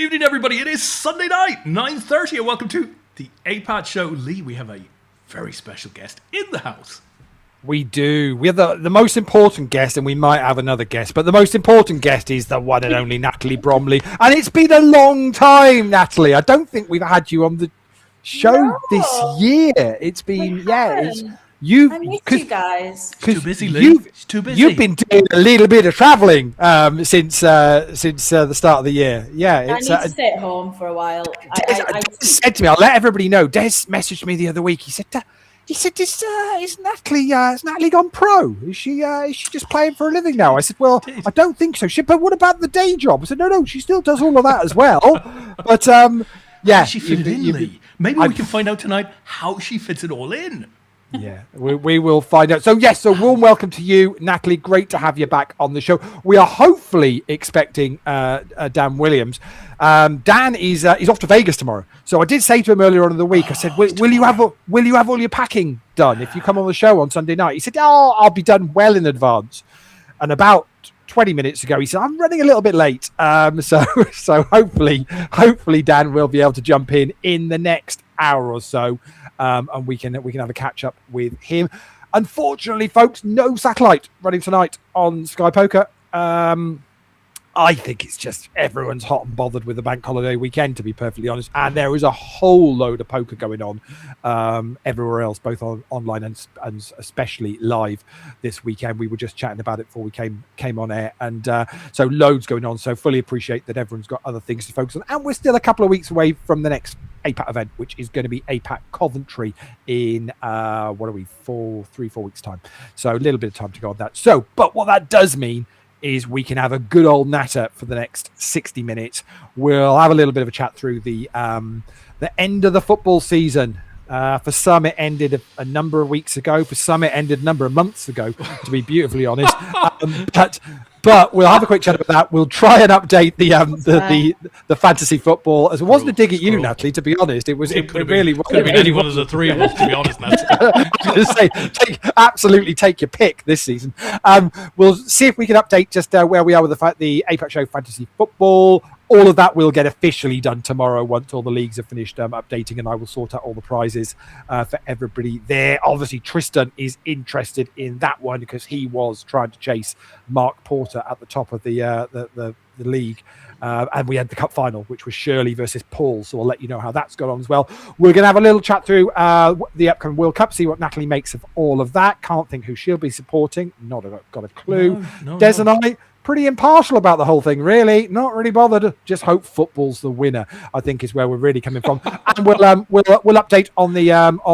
evening, everybody. It is Sunday night, 9:30, and welcome to the APAT show. Leigh, we have a very special guest in the house. We do. We have the most important guest, and we might have another guest, but the most important guest is the one and only Natalie Bromley. And it's been a long time, Natalie. I don't think we've had you on the show this year. It's been, I missed you guys. Too busy, Leigh. She's too busy. You've been doing a little bit of travelling since the start of the year. Yeah, I need to stay at home for a while. Des said to me, I'll let everybody know. Des messaged me the other week. He said, "Is Natalie gone pro? Is she just playing for a living now?" I said, "Well, I don't think so." She said, "But what about the day job?" I said, "No, she still does all of that as well." But yeah, how she fit in, Leigh? Maybe we can find out tonight how she fits it all in. Yeah, we will find out. So yes, so warm welcome to you, Natalie. Great to have you back on the show. We are hopefully expecting Dan Williams. Dan is off to Vegas tomorrow. So I did say to him earlier on in the week, I said, will you have all your packing done if you come on the show on Sunday night? He said, "Oh, I'll be done well in advance." And about 20 minutes ago, he said, "I'm running a little bit late." So hopefully Dan will be able to jump in the next hour or so. And we can have a catch up with him. Unfortunately, folks, no satellite running tonight on Sky Poker. I think it's just everyone's hot and bothered with the bank holiday weekend, to be perfectly honest. And there is a whole load of poker going on everywhere else, both online and especially live this weekend. We were just chatting about it before we came on air. And so loads going on. So fully appreciate that everyone's got other things to focus on. And we're still a couple of weeks away from the next APAT event, which is going to be APAT Coventry in 3-4 weeks time. So a little bit of time to go on that. So, but what that does mean is we can have a good old natter for the next 60 minutes. We'll have a little bit of a chat through the end of the football season. For some, it ended a number of weeks ago. For some, it ended a number of months ago, to be beautifully honest. But we'll have a quick chat about that. We'll try and update the fantasy football. As it wasn't a dig at you, Natalie, to be honest. It really could have been any one of the three of us, to be honest, Natalie. I was going to say, absolutely take your pick this season. We'll see if we can update just where we are with the APAT show fantasy football. All of that will get officially done tomorrow once all the leagues have finished updating, and I will sort out all the prizes for everybody there. Obviously, Tristan is interested in that one because he was trying to chase Mark Porter at the top of the league. And we had the cup final, which was Shirley versus Paul. So I'll let you know how that's gone on as well. We're going to have a little chat through the upcoming World Cup, see what Natalie makes of all of that. Can't think who she'll be supporting. Not got a clue. Des and I, pretty impartial about the whole thing, really. Not really bothered. Just hope football's the winner, I think, is where we're really coming from. And we'll update on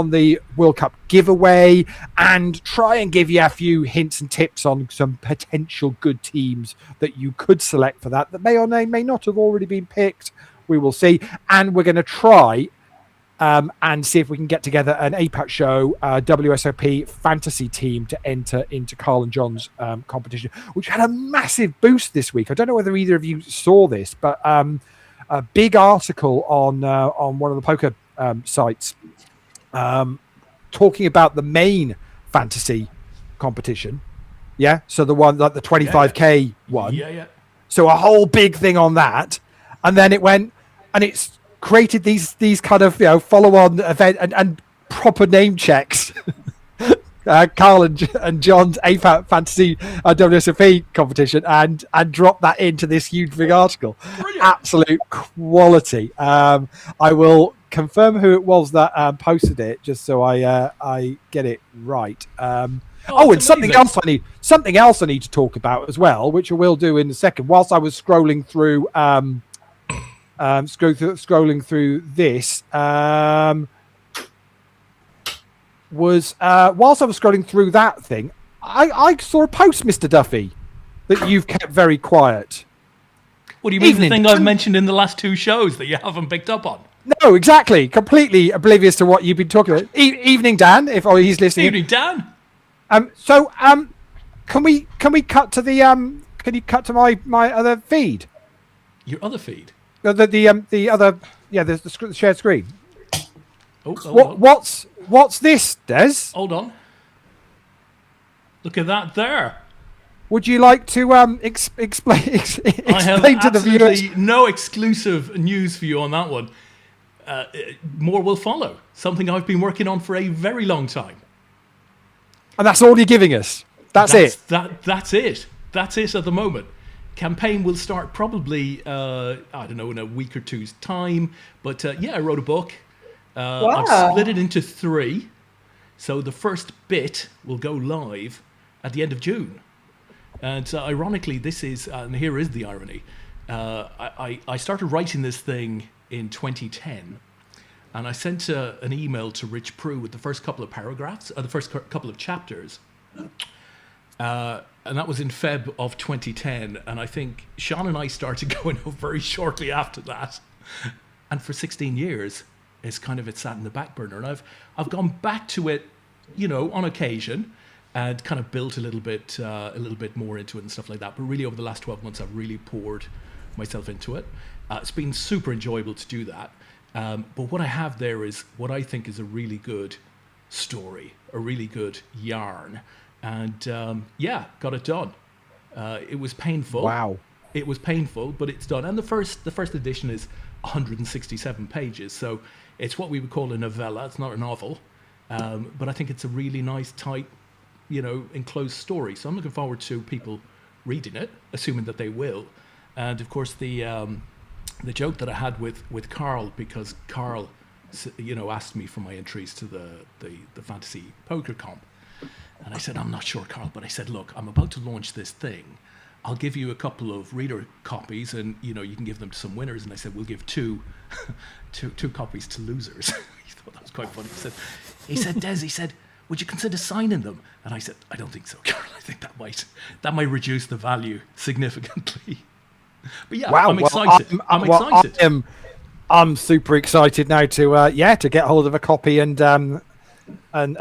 the World Cup giveaway and try and give you a few hints and tips on some potential good teams that you could select for that may or may not have already been picked. We will see. And we're going to try and see if we can get together an APAT show WSOP fantasy team to enter into Carl and John's competition, which had a massive boost this week. I don't know whether either of you saw this, but a big article on one of the poker sites talking about the main fantasy competition. Yeah, so the one like the 25k one. Yeah. So a whole big thing on that, and then it went and it's created these kind of follow-on event and proper name checks. Carl and John's APAT fantasy WSOP competition and dropped that into this huge big article. Brilliant. Absolute quality. I will confirm who it was that posted it just so I get it right. And something else I need to talk about as well, which I will do in a second. Whilst I was scrolling through scrolling through this whilst I was scrolling through that thing, I saw a post, Mr. Duffy, that you've kept very quiet. What do you mean? The thing I've mentioned in the last two shows that you haven't picked up on? No, exactly. Completely oblivious to what you've been talking about. Evening, Dan, if he's listening. Evening, Dan. Can we cut to the can you cut to my other feed? Your other feed? The other, the shared screen. What's this, Des? Hold on. Look at that there. would you like to explain I have to the viewers? absolutely no exclusive news for you on that one. More will follow. Something I've been working on for a very long time. And that's all you're giving us. That's it. That's it. That's it at the moment. Campaign will start probably, I don't know, in a week or two's time. But I wrote a book. Wow. I've split it into 3. So the first bit will go live at the end of June. And ironically, this is, and here is the irony, I started writing this thing in 2010. And I sent an email to Rich Prue with the first couple of paragraphs, the first couple of chapters. And that was in Feb of 2010. And I think Sean and I started going out very shortly after that. And for 16 years, it's sat in the back burner. And I've gone back to it, on occasion, and kind of built a little bit more into it and stuff like that. But really, over the last 12 months, I've really poured myself into it. It's been super enjoyable to do that. But what I have there is what I think is a really good story, a really good yarn. And got it done. It was painful. Wow. It was painful, but it's done. And the first edition is 167 pages. So it's what we would call a novella. It's not a novel. But I think it's a really nice, tight, enclosed story. So I'm looking forward to people reading it, assuming that they will. And of course, the joke that I had with Carl, because Carl, asked me for my entries to the fantasy poker comp. And I said, I'm not sure, Carl, but I said, look, I'm about to launch this thing. I'll give you a couple of reader copies and, you can give them to some winners. And I said, we'll give two copies to losers. He thought that was quite funny. He said, Des, would you consider signing them? And I said, I don't think so, Carl. I think that might reduce the value significantly. But yeah, wow. I'm excited. I'm excited. I'm super excited now to get hold of a copy and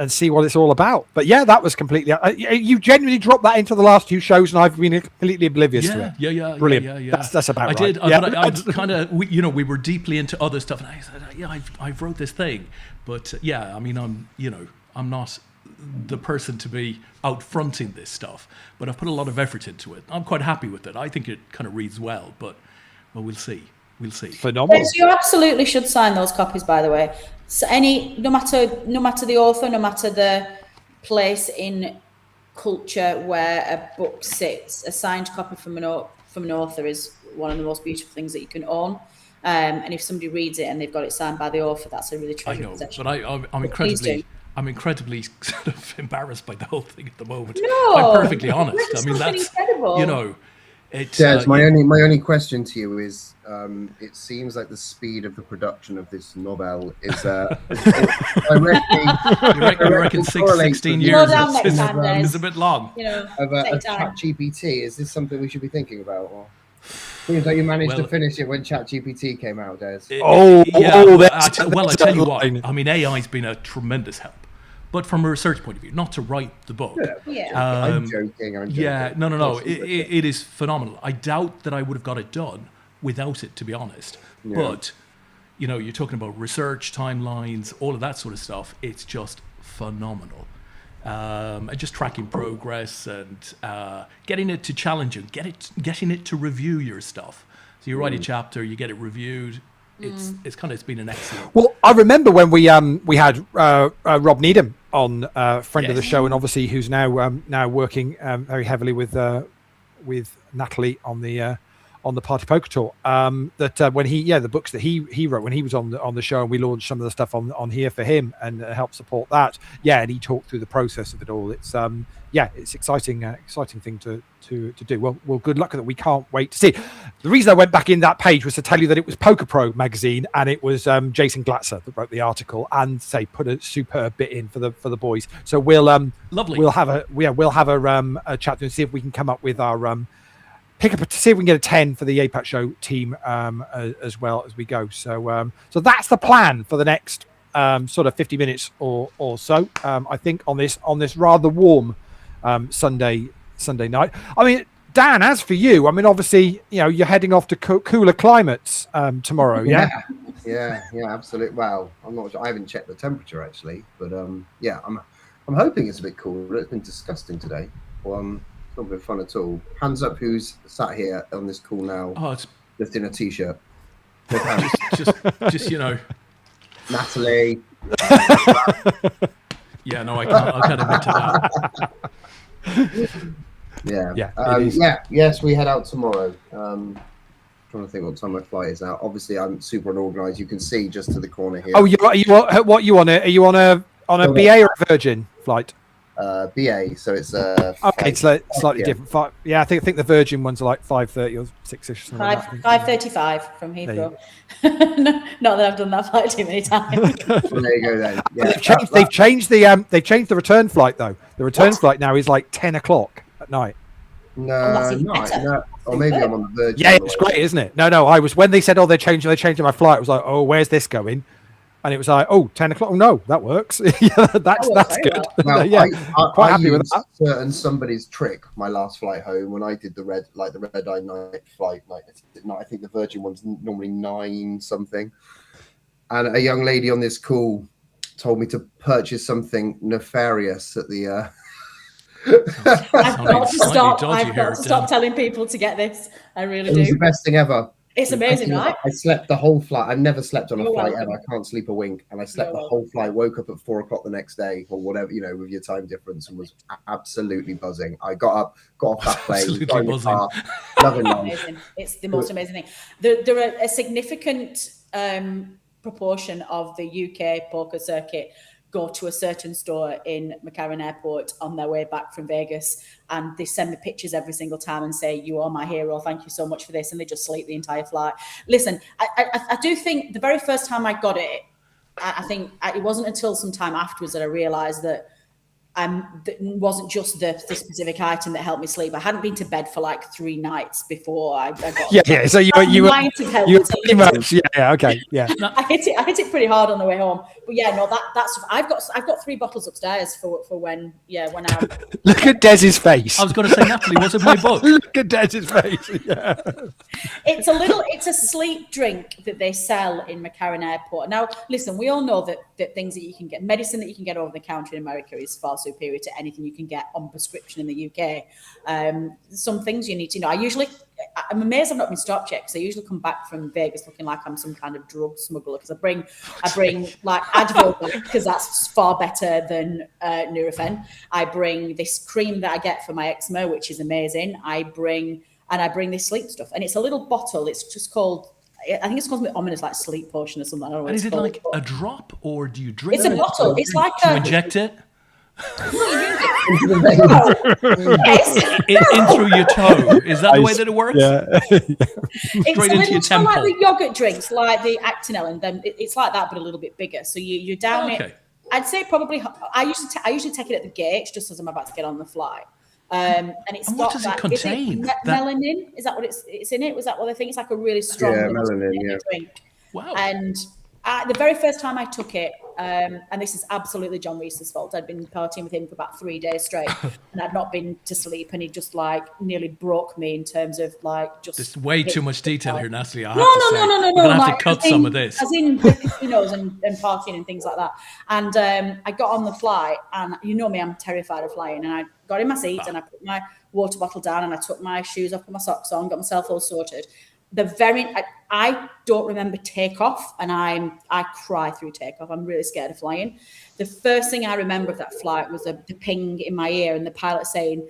see what it's all about. But yeah, that was completely. You genuinely dropped that into the last 2 shows, and I've been completely oblivious to it. Yeah. Brilliant. Yeah. That's about I right. did. Yeah. But I kind of, we were deeply into other stuff, and I said, I wrote this thing, but I'm not the person to be out fronting this stuff, but I've put a lot of effort into it. I'm quite happy with it. I think it kind of reads well, but we'll see. Phenomenal. You absolutely should sign those copies, by the way. So no matter the author, no matter the place in culture where a book sits, a signed copy from an author is one of the most beautiful things that you can own. And if somebody reads it and they've got it signed by the author, that's a really treasured possession. But I'm incredibly sort of embarrassed by the whole thing at the moment. No, I'm perfectly honest. That's incredible. It's Des, my only question to you is, it seems like the speed of the production of this novel is you reckon 16 years is a bit long. Of ChatGPT. Is this something we should be thinking about? Or seems like you managed to finish it when ChatGPT came out, Des. I tell you what. I mean, AI's been a tremendous help. But from a research point of view, not to write the book. I'm joking. No. It is phenomenal. I doubt that I would have got it done without it, to be honest. Yeah. But, you're talking about research, timelines, all of that sort of stuff. It's just phenomenal. And just tracking progress and getting it to challenge you, getting it to review your stuff. So you write a chapter, you get it reviewed. It's been an excellent. Well, I remember when we had Rob Needham on, friend of the show, and obviously who's now working very heavily with Natalie on the Party Poker Tour. That when the books that he wrote when he was on the show, and we launched some of the stuff on here for him and helped support that. Yeah, and he talked through the process of it all. It's it's exciting thing to do. Well, good luck with it. We can't wait to see. The reason I went back in that page was to tell you that it was Poker Pro magazine, and it was Jason Glatzer that wrote the article, and put a superb bit in for the boys. So we'll lovely. We'll have a chat and see if we can come up with our pick up see if we can get a 10 for the APAT show team as well as we go. So that's the plan for the next sort of 50 minutes or so. I think on this rather warm Sunday night. I mean, Dan, as for you, I mean, obviously, you're heading off to cooler climates tomorrow. Yeah, absolutely. Well, I'm not sure. I haven't checked the temperature actually, but I'm hoping it's a bit cooler. It's been disgusting today. not been fun at all. Hands up, who's sat here on this call now? Oh, it's Just in a t-shirt. just Natalie. Yeah, no, I can't admit to that. Yeah. Yes, we head out tomorrow. Trying to think what time my flight is now. Obviously, I'm super unorganized. You can see just to the corner here. Oh, are you on a BA or a Virgin flight? BA, so it's okay, it's slightly different. I think the Virgin ones are like 5:30 or 6ish. 5:35 from Heathrow. Not that I've done that flight too many times. Well, there you go then. Yeah, they've changed the return flight though. The return flight now is like 10 o'clock at night. No. Or maybe I'm on the Virgin. Yeah, it's great, isn't it? No. I was when they said, they changed my flight. I was like, oh, where's this going? And it was like, 10 o'clock. Oh, no, that works. that's good. Well, yeah, quite happy with that. Certain somebody's trick. My last flight home, when I did the red eye night flight, I think the Virgin one's normally 9 something. And a young lady on this call told me to purchase something nefarious at the. I've got to stop telling people to get this. I really do. It was the best thing ever. It's amazing, right? I slept the whole flight. I've never slept on a flight ever. I can't sleep a wink. And I slept the whole flight, woke up at 4 o'clock the next day or whatever, with your time difference, and was absolutely buzzing. I got off that plane, got in the car, loving life. It's the most amazing thing. There are a significant proportion of the UK poker circuit go to a certain store in McCarran Airport on their way back from Vegas, and they send me pictures every single time and say, you are my hero, thank you so much for this, and they just sleep the entire flight. Listen, I do think the very first time I got it, I think it wasn't until some time afterwards that I realised that it wasn't just the specific item that helped me sleep. I hadn't been to bed for like 3 nights before I got yeah. So you were pretty much okay. Yeah. I hit it pretty hard on the way home. But yeah, no, that's I've got 3 bottles upstairs for when I'm Look at Dez's face. I was going to say, Natalie, was it my book? Look at Dez's face. Yeah. It's a sleep drink that they sell in McCarran Airport. Now, listen, we all know that things that you can get, medicine that you can get over the counter in America is far superior to anything you can get on prescription in the UK. Some things you need to know. I'm amazed I've not been stopped yet, because I usually come back from Vegas looking like I'm some kind of drug smuggler, because I bring like Advil, because that's far better than Nurofen. I bring this cream that I get for my eczema, which is amazing. I bring this sleep stuff, and it's a little bottle. It's just called, I think it's called something ominous, like sleep potion or something. I don't know what and is it called. like a drop, or do you drink it? It's a bottle. It's like you inject it? In through your toe. Is that the way that it works? Yeah. It's into your temple. Like the yogurt drinks, like the Actonel, and then it's like that, but a little bit bigger. So you down it. I'd say probably. I usually take it at the gate just as I'm about to get on the flight. And it's what does it contain? Melanin? Is that what it's in it? Was that what I think? It's like a really strong melanin, drink. Wow. And the very first time I took it, and this is absolutely John Reese's fault. I'd been partying with him for about 3 days straight, and I'd not been to sleep, and he just like nearly broke me in terms of like just. There's way too much detail here, Natalie. No. We're gonna have to cut some of this. As in the casinos and partying and things like that. And I got on the flight, and you know me, I'm terrified of flying, and I got in my seat and I put my water bottle down, and I took my shoes off, put my socks on, got myself all sorted. I don't remember takeoff, and I cry through takeoff. I'm really scared of flying. The first thing I remember of that flight was the ping in my ear and the pilot saying,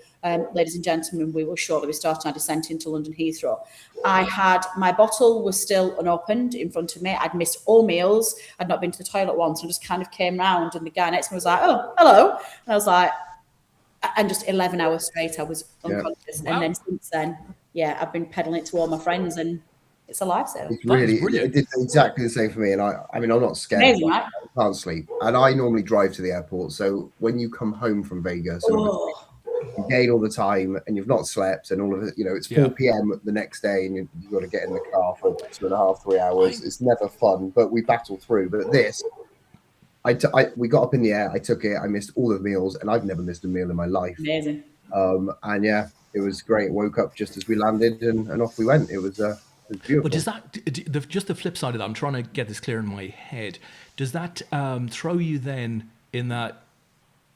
ladies and gentlemen, we will shortly be starting our descent into London Heathrow. My bottle was still unopened in front of me. I'd missed all meals. I'd not been to the toilet once, and just kind of came round, and the guy next to me was like, oh, hello. And I was like, and just 11 hours straight, I was unconscious. Wow. And then since then, I've been peddling it to all my friends, and it's a lifesaver. It's really, it did exactly the same for me. And I mean, I'm not scared. Amazing, right? I can't sleep. And I normally drive to the airport. So when you come home from Vegas, you gain all the time, and you've not slept, and all of it, it's 4 p.m. the next day, and you've got to get in the car for 2.5, 3 hours. It's never fun, but we battle through. But this, we got up in the air, I took it, I missed all the meals, and I've never missed a meal in my life. Amazing. And it was great. Woke up just as we landed, and off we went. It was beautiful. But does that, just the flip side of that, I'm trying to get this clear in my head, does that throw you then in that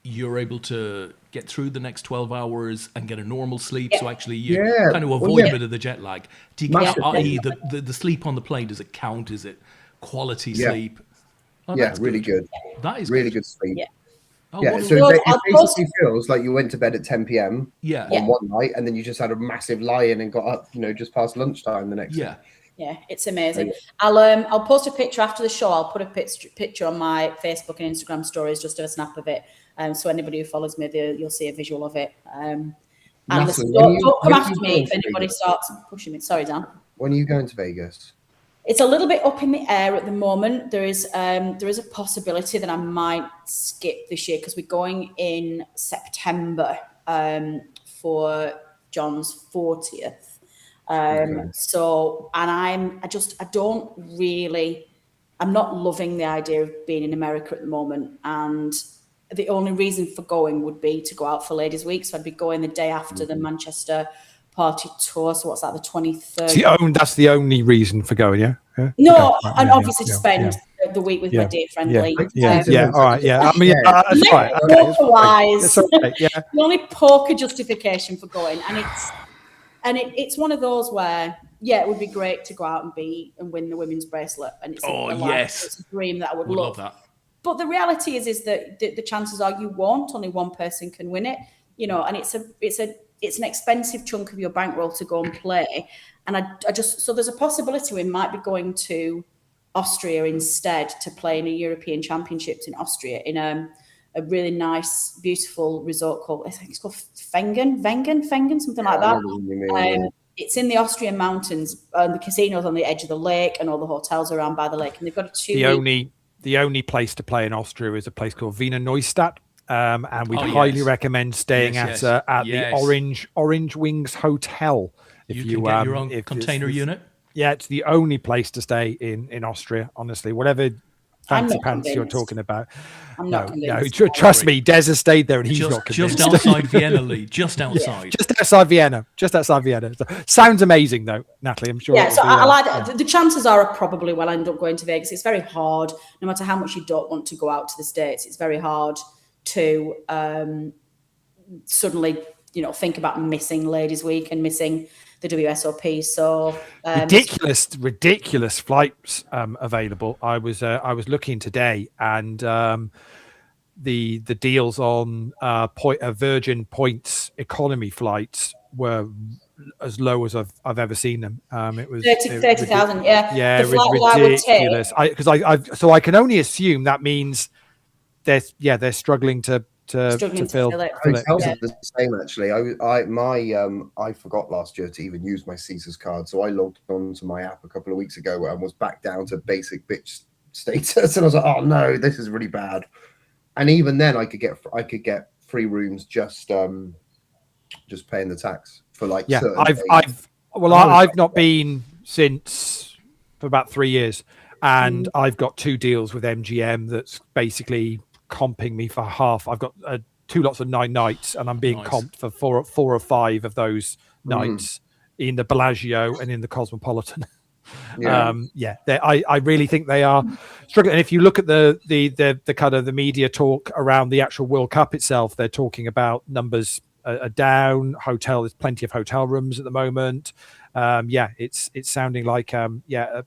you're able to get through the next 12 hours and get a normal sleep. So actually you kind of avoid a bit of the jet lag. Do you get, i.e. the sleep on the plane, does it count? Is it quality sleep? Oh, yeah, really good. That is really good sleep. Yeah. Oh, yeah, so it basically feels like you went to bed at 10 p.m. on one night, and then you just had a massive lie-in and got up, just past lunchtime the next day. Yeah, it's amazing. I'll post a picture after the show. I'll put a picture on my Facebook and Instagram stories, just a snap of it. So anybody who follows me, you'll see a visual of it. And listen, don't come after me if anybody starts pushing me. Sorry, Dan. When are you going to Vegas? It's a little bit up in the air at the moment. There is a possibility that I might skip this year because we're going in September for John's 40th. So, and I'm not loving the idea of being in America at the moment. And the only reason for going would be to go out for Ladies' Week. So I'd be going the day after the Manchester party tour. So what's that, the 23rd? That's the only reason for going, yeah? No, okay. And obviously to spend the week with my dear friend Leigh. All right, yeah. I mean, that's right. Poker-wise, the only poker justification for going. And it's one of those where, it would be great to go out and win the women's bracelet. And it's it's a dream that I would love that. But the reality is that the chances are you won't. Only one person can win it, and it's an expensive chunk of your bankroll to go and play. And so there's a possibility we might be going to Austria instead to play in a European Championships in Austria in a really nice, beautiful resort called, I think it's called Wengen, something like that. It's in the Austrian mountains, and the casino's on the edge of the lake, and all the hotels are around by the lake. And they've got a 2 week. The only place to play in Austria is a place called Wiener Neustadt. And we'd highly recommend staying at the Orange Wings Hotel. If you can get your own container unit. Yeah, it's the only place to stay in Austria, honestly. Whatever fancy pants you're talking about. I'm not convinced. No, trust me, Des has stayed there and he's not convinced. Just outside Vienna, Leigh. Just outside. Just outside Vienna. So, sounds amazing, though, Natalie. I'm sure. Yeah, so I like that. The chances are I probably will end up going to Vegas. It's very hard, no matter how much you don't want to go out to the States. It's very hard to suddenly, think about missing Ladies' Week and missing the WSOP. So ridiculous flights available. I was looking today, and the deals on Virgin Points economy flights were as low as I've ever seen them. It was 30,000. Yeah, it was ridiculous. I can only assume that means they're struggling to fill it. Hotels are the same, actually. I forgot last year to even use my Caesars card, so I logged onto my app a couple of weeks ago and was back down to basic bitch status, and I was like, oh no, this is really bad. And even then, I could get free rooms just paying the tax for like. Yeah, I've not been since for about 3 years, and I've got 2 deals with MGM that's basically comping me for half. I've got 2 lots of 9 nights, and I'm being comped for 4 or 5 of those nights in the Bellagio and in the Cosmopolitan. I really think they are struggling. And if you look at the kind of the media talk around the actual World Cup itself, they're talking about numbers are down. There's plenty of hotel rooms at the moment. It's sounding like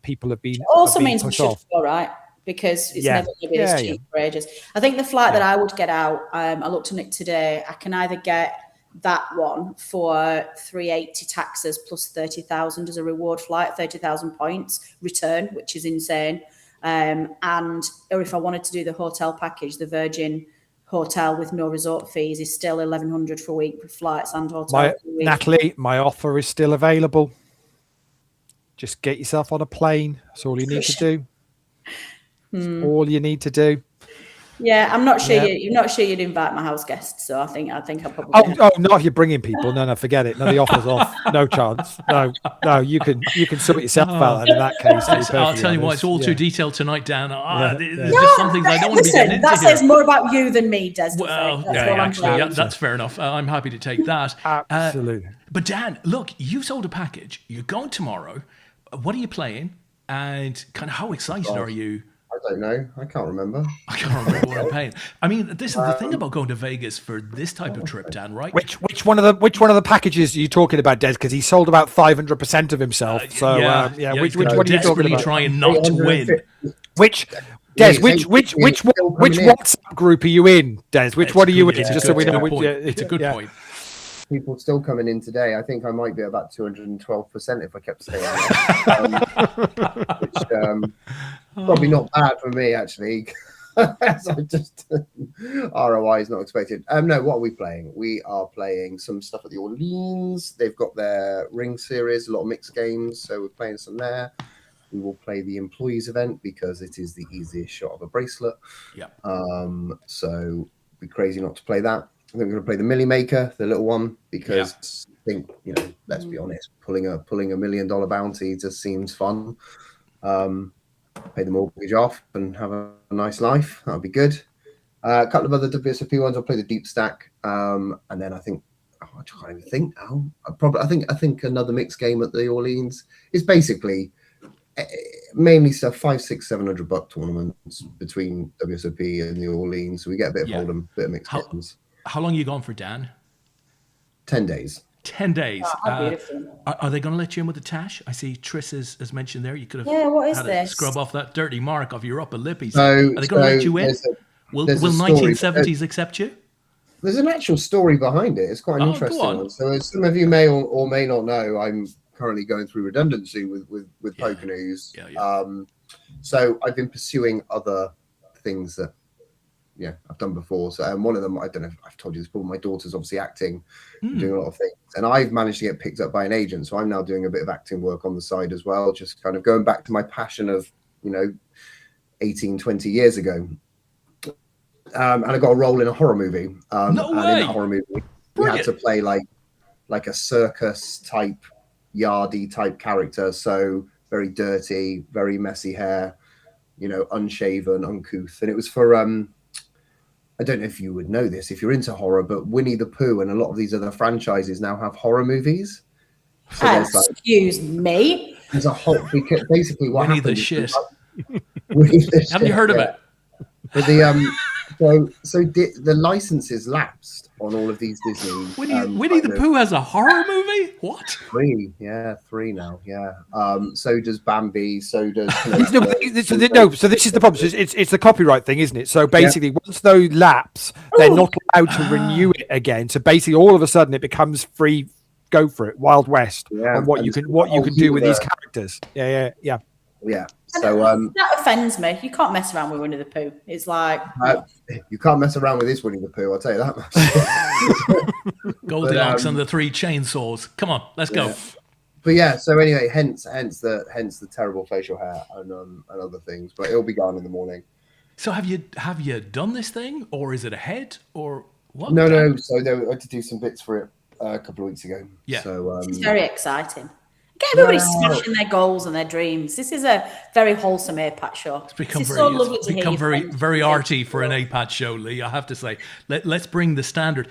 people have been. It also means we should go, right? Because it's never going to be this cheap for ages. I think the flight that I would get out, I looked on it today, I can either get that one for 380 taxes plus 30,000 as a reward flight, 30,000 points return, which is insane. Or if I wanted to do the hotel package, the Virgin Hotel with no resort fees is still 1,100 for a week with flights and hotel. Natalie, my offer is still available. Just get yourself on a plane. That's all you need to do. All you need to do. Yeah, I'm not sure you're not sure you'd invite my house guests, so I think I'll probably. Oh, not if you're bringing people. No, forget it. No, the offer's off. No chance. No, you can sort yourself out in that case. I'll tell you what, it's all too detailed tonight, Dan. There's just some things I don't want to be getting into. That says more about you than me, Des. Well, that's fair enough. I'm happy to take that. Absolutely. But Dan, look, you sold a package. You're going tomorrow. What are you playing? And kind of how excited are you? don't know. I can't remember. I can't remember what I'm paying. I mean, this is the thing about going to Vegas for this type of trip, Dan, right? Which one of the packages are you talking about, Des? Because he sold about 500% of himself. Which one are you talking about? Trying not to win. Which WhatsApp group are you in, Des? Which one are you in? Just so we know. It's a good point. People still coming in today. I think I might be about 212% if I kept staying on. Which probably not bad for me, actually. So just ROI is not expected. No, what are we playing? We are playing some stuff at the Orleans. They've got their ring series, a lot of mixed games, so we're playing some there. We will play the employees event because it is the easiest shot of a bracelet. Yeah. So it'd be crazy not to play that. I think we're going to play the Millie Maker, the little one, because I think, let's be honest, pulling a $1 million bounty just seems fun. Pay the mortgage off and have a nice life. That'll be good. A couple of other WSOP ones. I'll play the Deep Stack, and then I think I can't even think now. I think another mixed game at the Orleans is basically mainly stuff $500, $600, $700 tournaments between WSOP and the Orleans. So we get a bit of Hold'em, bit of mixed games. How long are you gone for, Dan? 10 days. 10 days. Oh, beautiful. Are they going to let you in with the tash? I see Tris has mentioned there. You could have what is had this? Scrub off that dirty mark off your upper lip. Are they going to let you in? Will 1970s accept you? There's an actual story behind it. It's quite an interesting one. So as some of you may or may not know, I'm currently going through redundancy with Poker News. So I've been pursuing other things that I've done before. So one of them, I don't know if I've told you this, but my daughter's obviously acting, doing a lot of things, and I've managed to get picked up by an agent. So I'm now doing a bit of acting work on the side as well, just kind of going back to my passion of 18, 20 years ago. And I got a role in a horror movie. No way. And in that horror movie, we had to play like a circus type, yardie type character. So very dirty, very messy hair, unshaven, uncouth. And it was for I don't know if you would know this if you're into horror, but Winnie the Pooh and a lot of these other franchises now have horror movies. So excuse me. There's a whole basically what Winnie happened. The shit. Haven't you heard of it? But the licenses lapsed on all of these Disney. Winnie the Pooh has a horror movie? What? 3 now. So does Bambi. So does. So this is the problem. So it's the copyright thing, isn't it? So basically, once those lapse, they're not allowed to renew it again. So basically, all of a sudden, it becomes free. Go for it, Wild West, on what you can do with these characters. Yeah. So that offends me. You can't mess around with Winnie the Pooh. It's like you can't mess around with this Winnie the Pooh. I'll tell you that much. Goldilocks and the 3 chainsaws. Come on, let's go. But so anyway, hence the terrible facial hair and other things. But it'll be gone in the morning. So have you done this thing, or is it ahead, or what? No. So I had to do some bits for it a couple of weeks ago. Yeah. So it's very exciting. Get everybody smashing their goals and their dreams. This is a very wholesome APAT show. It's become very arty for an APAT show, Leigh. I have to say. Let's bring the standard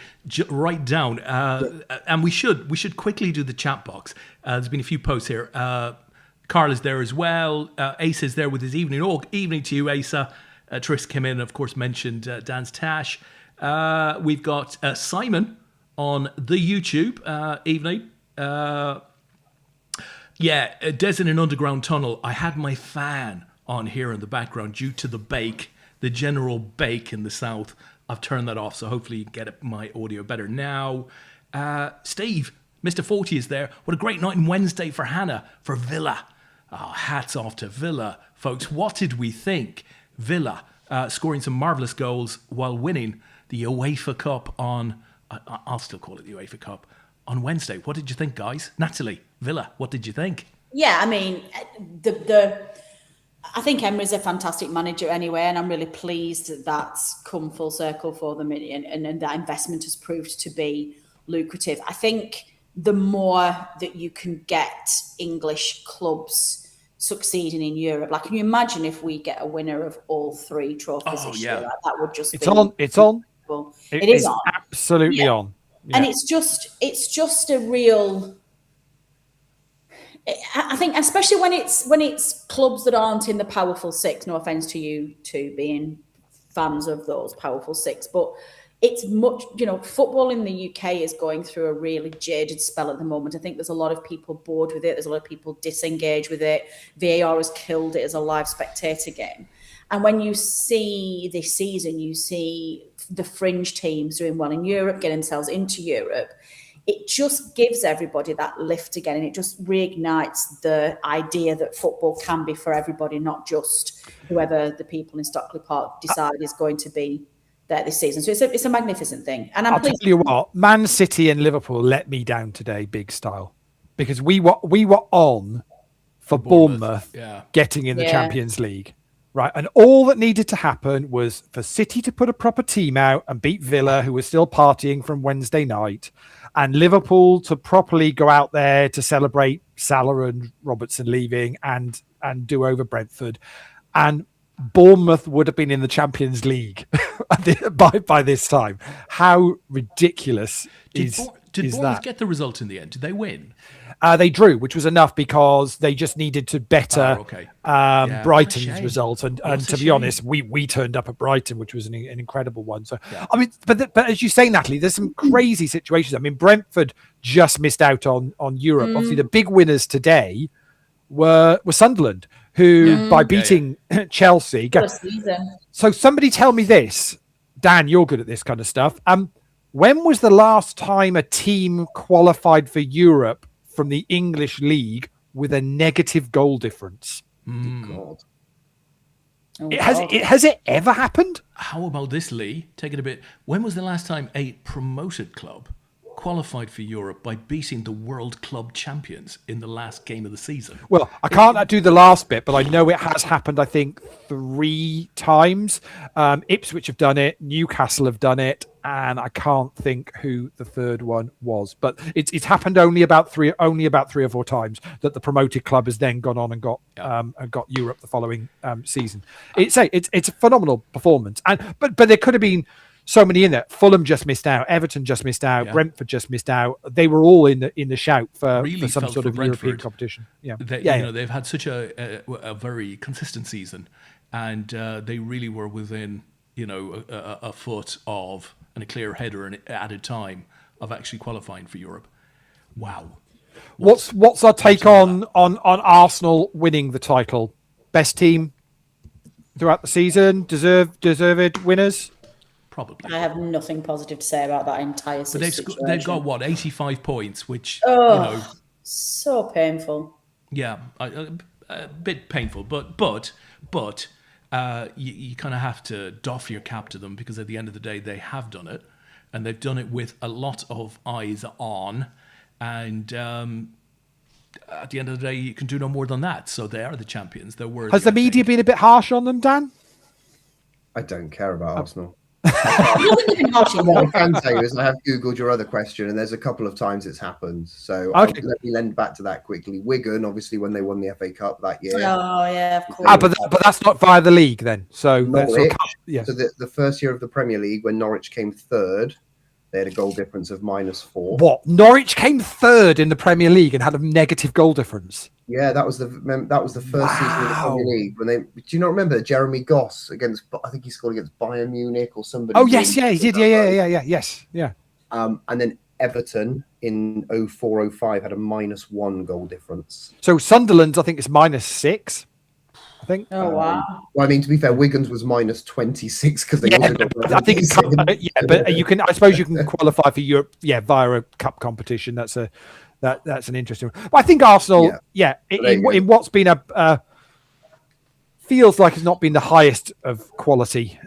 right down, and we should quickly do the chat box. There's been a few posts here. Carl is there as well. Asa is there with his evening. Evening to you, Asa. Tris came in, of course, mentioned Dan's Tash. We've got Simon on the YouTube. Evening. Des in an underground tunnel. I had my fan on here in the background due to the general bake in the south. I've turned that off, so hopefully you can get my audio better now. Steve, Mr. 40 is there. What a great night on Wednesday for Hannah, for Villa. Oh, hats off to Villa, folks. What did we think? Villa scoring some marvellous goals while winning the UEFA Cup on, I'll still call it the UEFA Cup, on Wednesday. What did you think, guys? Natalie, Villa, what did you think? Yeah, I mean, I think Emery's a fantastic manager anyway, and I'm really pleased that that's come full circle for them, and that investment has proved to be lucrative. I think the more that you can get English clubs succeeding in Europe, like, can you imagine if we get a winner of all 3 trophies this year? Like, that would just It's on. It is on. Absolutely on. Yeah. And it's just a real, I think especially when it's clubs that aren't in the powerful six. No offense to you two being fans of those powerful six, but it's much, football in the UK is going through a really jaded spell at the moment. I think there's a lot of people bored with it. There's a lot of people disengaged with it. VAR has killed it as a live spectator game. And when you see this season, you see the fringe teams doing well in Europe, getting themselves into Europe. It just gives everybody that lift again, and it just reignites the idea that football can be for everybody, not just whoever the people in Stockley Park decide is going to be there this season. So it's a magnificent thing. And I'll tell you what, Man City and Liverpool let me down today, big style, because we were on for Bournemouth getting in the Champions League. Right, and all that needed to happen was for City to put a proper team out and beat Villa, who was still partying from Wednesday night, and Liverpool to properly go out there to celebrate Salah and Robertson leaving and do over Brentford. And Bournemouth would have been in the Champions League by this time. How ridiculous is Bournemouth that? Get the result in the end? Did they win? They drew, which was enough because they just needed to better Brighton's result. And to be honest, we turned up at Brighton, which was an incredible one. So, I mean, but as you say, Natalie, there's some crazy situations. I mean, Brentford just missed out on Europe. Obviously, the big winners today were Sunderland, who by beating Chelsea. So somebody tell me this. Dan, you're good at this kind of stuff. When was the last time a team qualified for Europe from the English league with a negative goal difference? God. Has it ever happened? How about this, Leigh? Take it a bit. When was the last time a promoted club qualified for Europe by beating the world club champions in the last game of the season? Well, I can't do the last bit, but I know it has happened, I think, 3 times. Ipswich have done it, Newcastle have done it, and I can't think who the third one was. But it's happened only about 3 or 4 times that the promoted club has then gone on and got Europe the following season. It's a phenomenal performance, but there could have been so many in there. Fulham just missed out. Everton just missed out. Brentford just missed out. They were all in the shout for some sort of European competition. They've had such a very consistent season, and they really were within a foot of and a clear header at a time of actually qualifying for Europe. Wow. What's our take on Arsenal winning the title? Best team throughout the season? Deserved winners? Probably. I have nothing positive to say about that entire situation. But they've got, 85 points, which, so painful. Yeah, a bit painful, but you kind of have to doff your cap to them, because at the end of the day, they have done it, and they've done it with a lot of eyes on, and at the end of the day, you can do no more than that. So they are the champions. Has the media been a bit harsh on them, Dan? I don't care about Arsenal. What I can say is I have Googled your other question, and there's a couple of times it's happened. So let me lend back to that quickly. Wigan, obviously, when they won the FA Cup that year. Oh, yeah, of course. But that's not via the league then. So Norwich, so the first year of the Premier League, when Norwich came third, they had a goal difference of -4. What? Norwich came third in the Premier League and had a negative goal difference. Yeah, that was the first season of the Premier League. Do you not remember Jeremy Goss against? I think he scored against Bayern Munich or somebody. Oh yes, he did. Yeah. And then Everton in 04-05 had a -1 goal difference. So Sunderland's, I think, is -6. I think. Oh wow. Well, I mean, to be fair, Wigan's was -26 because they. I think. But you can. I suppose you can qualify for Europe. Yeah, via a cup competition. That's an interesting one. But I think Arsenal. In what's been a feels like it's not been the highest of quality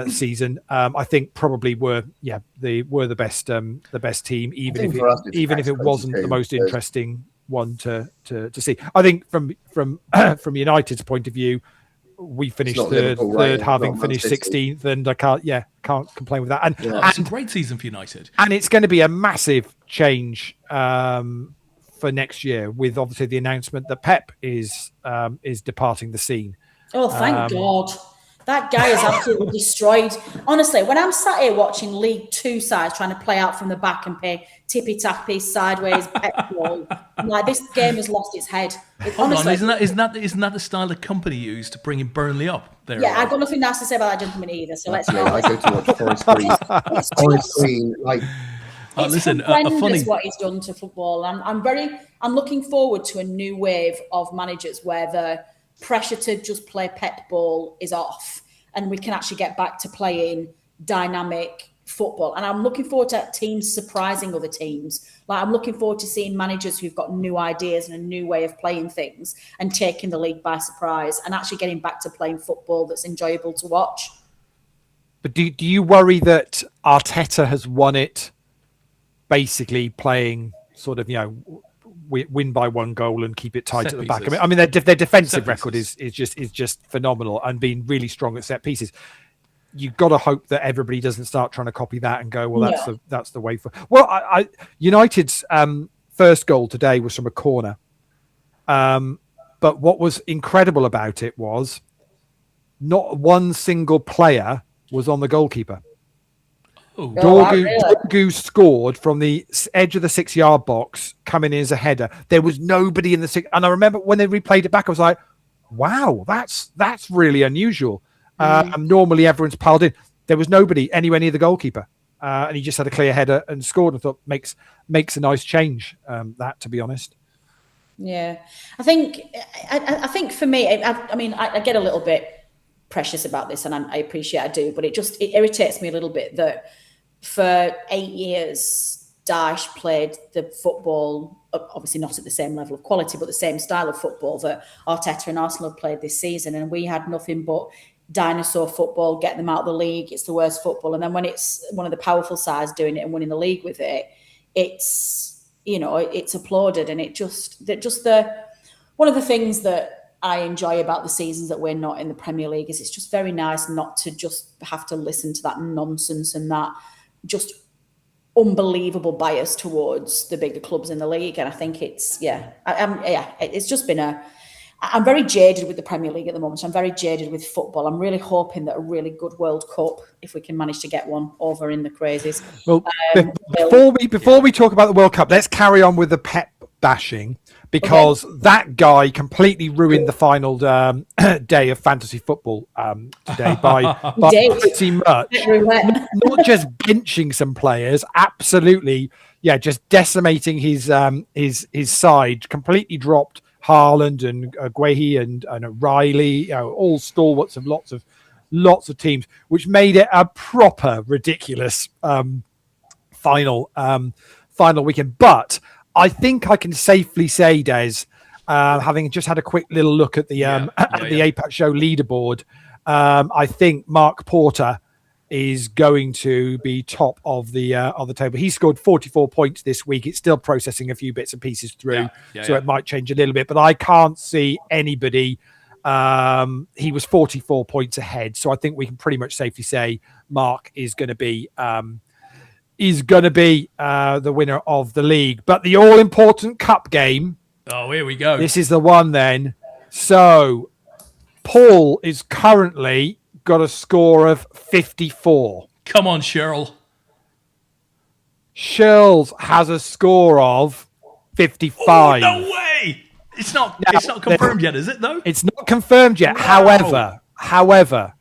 season. I think probably were the best team, even if it wasn't the most interesting one to see. I think from United's point of view, we finished third, having finished 16th, and I can't complain with that. And it's a great season for United, and it's going to be a massive change for next year, with obviously the announcement that Pep is departing the scene. Oh, thank God! That guy is absolutely destroyed. Honestly, when I'm sat here watching League Two sides trying to play out from the back and play tippy-tappy, sideways, pet ball, I'm like, this game has lost its head. Hold on, isn't that the style the company used to bring in Burnley up? There, yeah, I've got nothing nice to say about that gentleman either. So let's. I go to watch Forest Green. Forest Green, like. Listen, horrendous what he's done to football. I'm looking forward to a new wave of managers where the pressure to just play pet ball is off and we can actually get back to playing dynamic football. And I'm looking forward to teams surprising other teams. Like, I'm looking forward to seeing managers who've got new ideas and a new way of playing things and taking the league by surprise and actually getting back to playing football that's enjoyable to watch. But do you worry that Arteta has won it basically playing sort of, win by one goal and keep it tight at the back? I mean, their defensive record is just phenomenal and being really strong at set pieces. You've got to hope that everybody doesn't start trying to copy that and go, well, that's the way for. Well, United's first goal today was from a corner, but what was incredible about it was not one single player was on the goalkeeper. Dorgu scored from the edge of the 6-yard box, coming in as a header. There was nobody in the 6, and I remember when they replayed it back, I was like, "Wow, that's really unusual." Normally, everyone's piled in. There was nobody anywhere near the goalkeeper, and he just had a clear header and scored. And I thought makes a nice change. That, to be honest. Yeah, I think for me, I get a little bit precious about this, and I appreciate I do, but it irritates me a little bit that for 8 years Dyche played the football, obviously not at the same level of quality, but the same style of football that Arteta and Arsenal have played this season, and we had nothing but dinosaur football, get them out of the league, it's the worst football. And then when it's one of the powerful sides doing it and winning the league with it, it's applauded. And one of the things that I enjoy about the seasons that we're not in the Premier League is it's just very nice not to just have to listen to that nonsense and that just unbelievable bias towards the bigger clubs in the league. And I think it's just been I'm very jaded with the Premier League at the moment. So I'm very jaded with football. I'm really hoping that a really good World Cup, if we can manage to get one over in the crazies. Well, before we talk about the World Cup, let's carry on with the Pep bashing, because that guy completely ruined the final day of fantasy football today by pretty much not just benching some players, absolutely, just decimating his side. Completely dropped Haaland and Guehi and Riley, all stalwarts of lots of teams, which made it a proper ridiculous final weekend. But I think I can safely say, Des, having just had a quick little look at the APAT show leaderboard, I think Mark Porter is going to be top of the table. He scored 44 points this week. It's still processing a few bits and pieces through, it might change a little bit. But I can't see anybody. He was 44 points ahead, so I think we can pretty much safely say Mark is going to be the winner of the league. But the all-important cup game. Oh, here we go. This is the one then. So Paul is currently got a score of 54. Come on, Cheryl. Shirls has a score of 55. Oh, no way! It's not confirmed yet, is it, though? It's not confirmed yet. Wow. However,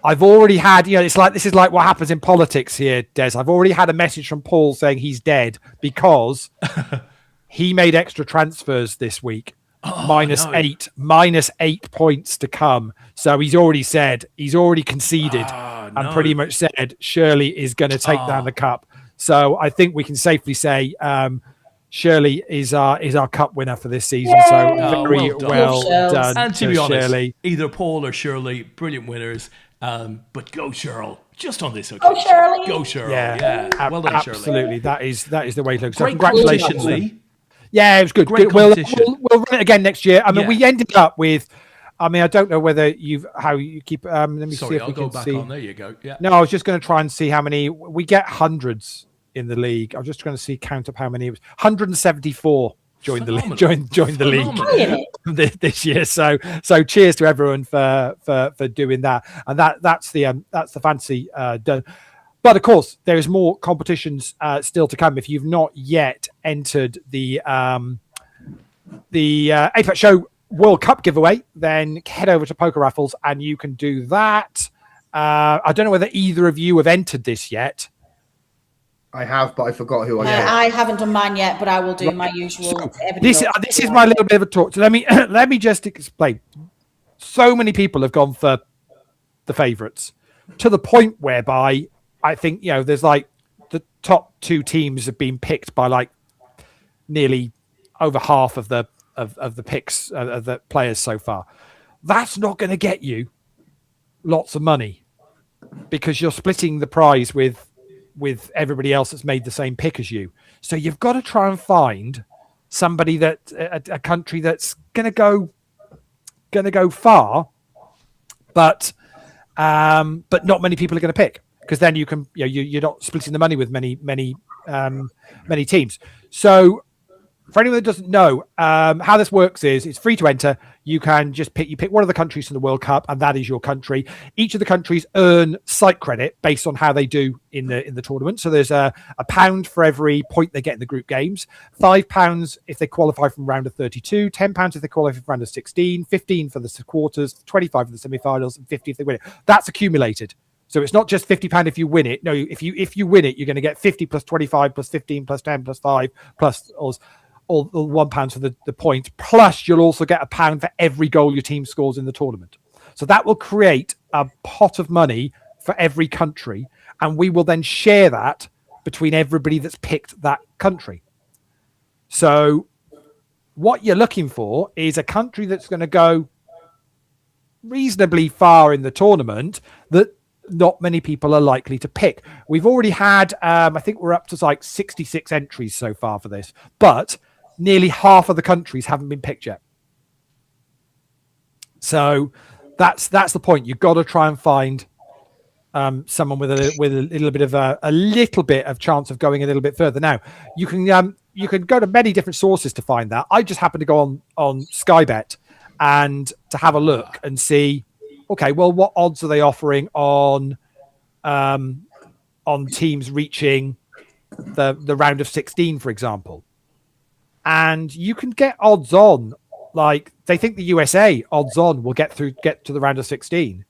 I've already had, this is like what happens in politics here, Des. I've already had a message from Paul saying he's dead because he made extra transfers this week. Minus 8 points to come. So he's already conceded and pretty much said Shirley is going to take down the cup. So I think we can safely say Shirley is our cup winner for this season. Yay! So very well done. And to be honest, Shirley. Either Paul or Shirley, brilliant winners. But go Cheryl, just on this occasion. Go Shirley. Go Cheryl. Yeah. Well done, Shirley. Absolutely. That is the way to look. So Great congratulations, Leigh. Yeah, it was good. Great We'll competition. run it again next year. I mean, we ended up with. I mean, I don't know whether how you keep. Let me see if I'll we go can back see. on. There you go. Yeah. No, I was just going to try and see how many we get. Hundreds in the league. I was just going to count up how many. It was 174. join the Phenomenal. league this year. So cheers to everyone for doing that. And that's the fancy done. But of course, there is more competitions still to come. If you've not yet entered the APAT Show World Cup giveaway, then head over to Poker Raffles and you can do that. I don't know whether either of you have entered this yet. I have, but I forgot who I got. I haven't done mine yet, but I will do my usual. So this is my little bit of a talk. So let me just explain. So many people have gone for the favourites to the point whereby I think there's like the top 2 teams have been picked by like nearly over half of the picks of the players so far. That's not going to get you lots of money because you're splitting the prize with everybody else that's made the same pick as you. So you've got to try and find somebody that a country that's going to go far, but not many people are going to pick, because then you can you're not splitting the money with many teams. So for anyone that doesn't know, how this works is it's free to enter. You can just pick one of the countries from the World Cup, and that is your country. Each of the countries earn site credit based on how they do in the tournament. So there's a £1 for every point they get in the group games, £5 if they qualify from round of 32, £10 if they qualify from round of 16, 15 for the quarters, 25 for the semi-finals, and 50 if they win it. That's accumulated. So it's not just £50 if you win it. No, if you win it, you're going to get 50 plus 25 plus 15 plus 10 plus 5 plus or £1 for the point, plus you'll also get £1 for every goal your team scores in the tournament. So that will create a pot of money for every country, and we will then share that between everybody that's picked that country. So what you're looking for is a country that's going to go reasonably far in the tournament that not many people are likely to pick. We've already had, I think we're up to like 66 entries so far for this, but nearly half of the countries haven't been picked yet. So that's the point. You've got to try and find someone with a little bit of a little bit of chance of going a little bit further. Now you can go to many different sources to find that. I just happened to go on Skybet and to have a look and see, okay, well, what odds are they offering on teams reaching the round of 16, for example? And you can get odds on, like they think the USA odds on will get to the round of 16.